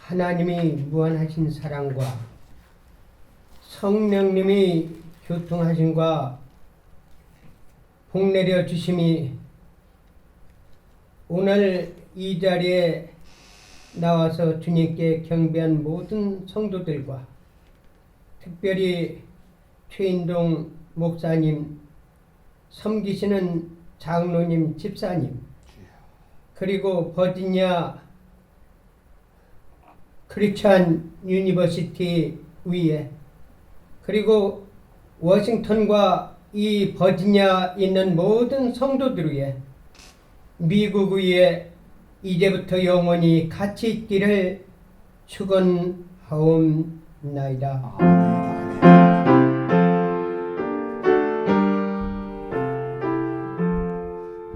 하나님이 무한하신 사랑과 성령님이 교통하심과 복내려 주심이 오늘 이 자리에 나와서 주님께 경배한 모든 성도들과 특별히 최인동 목사님, 섬기시는 장로님, 집사님, 그리고 버지니아 크리스천 유니버시티 위에, 그리고 워싱턴과 이 버지니아 있는 모든 성도들 위에, 미국 위에 이제부터 영원히 같이 있기를 축원하옵나이다.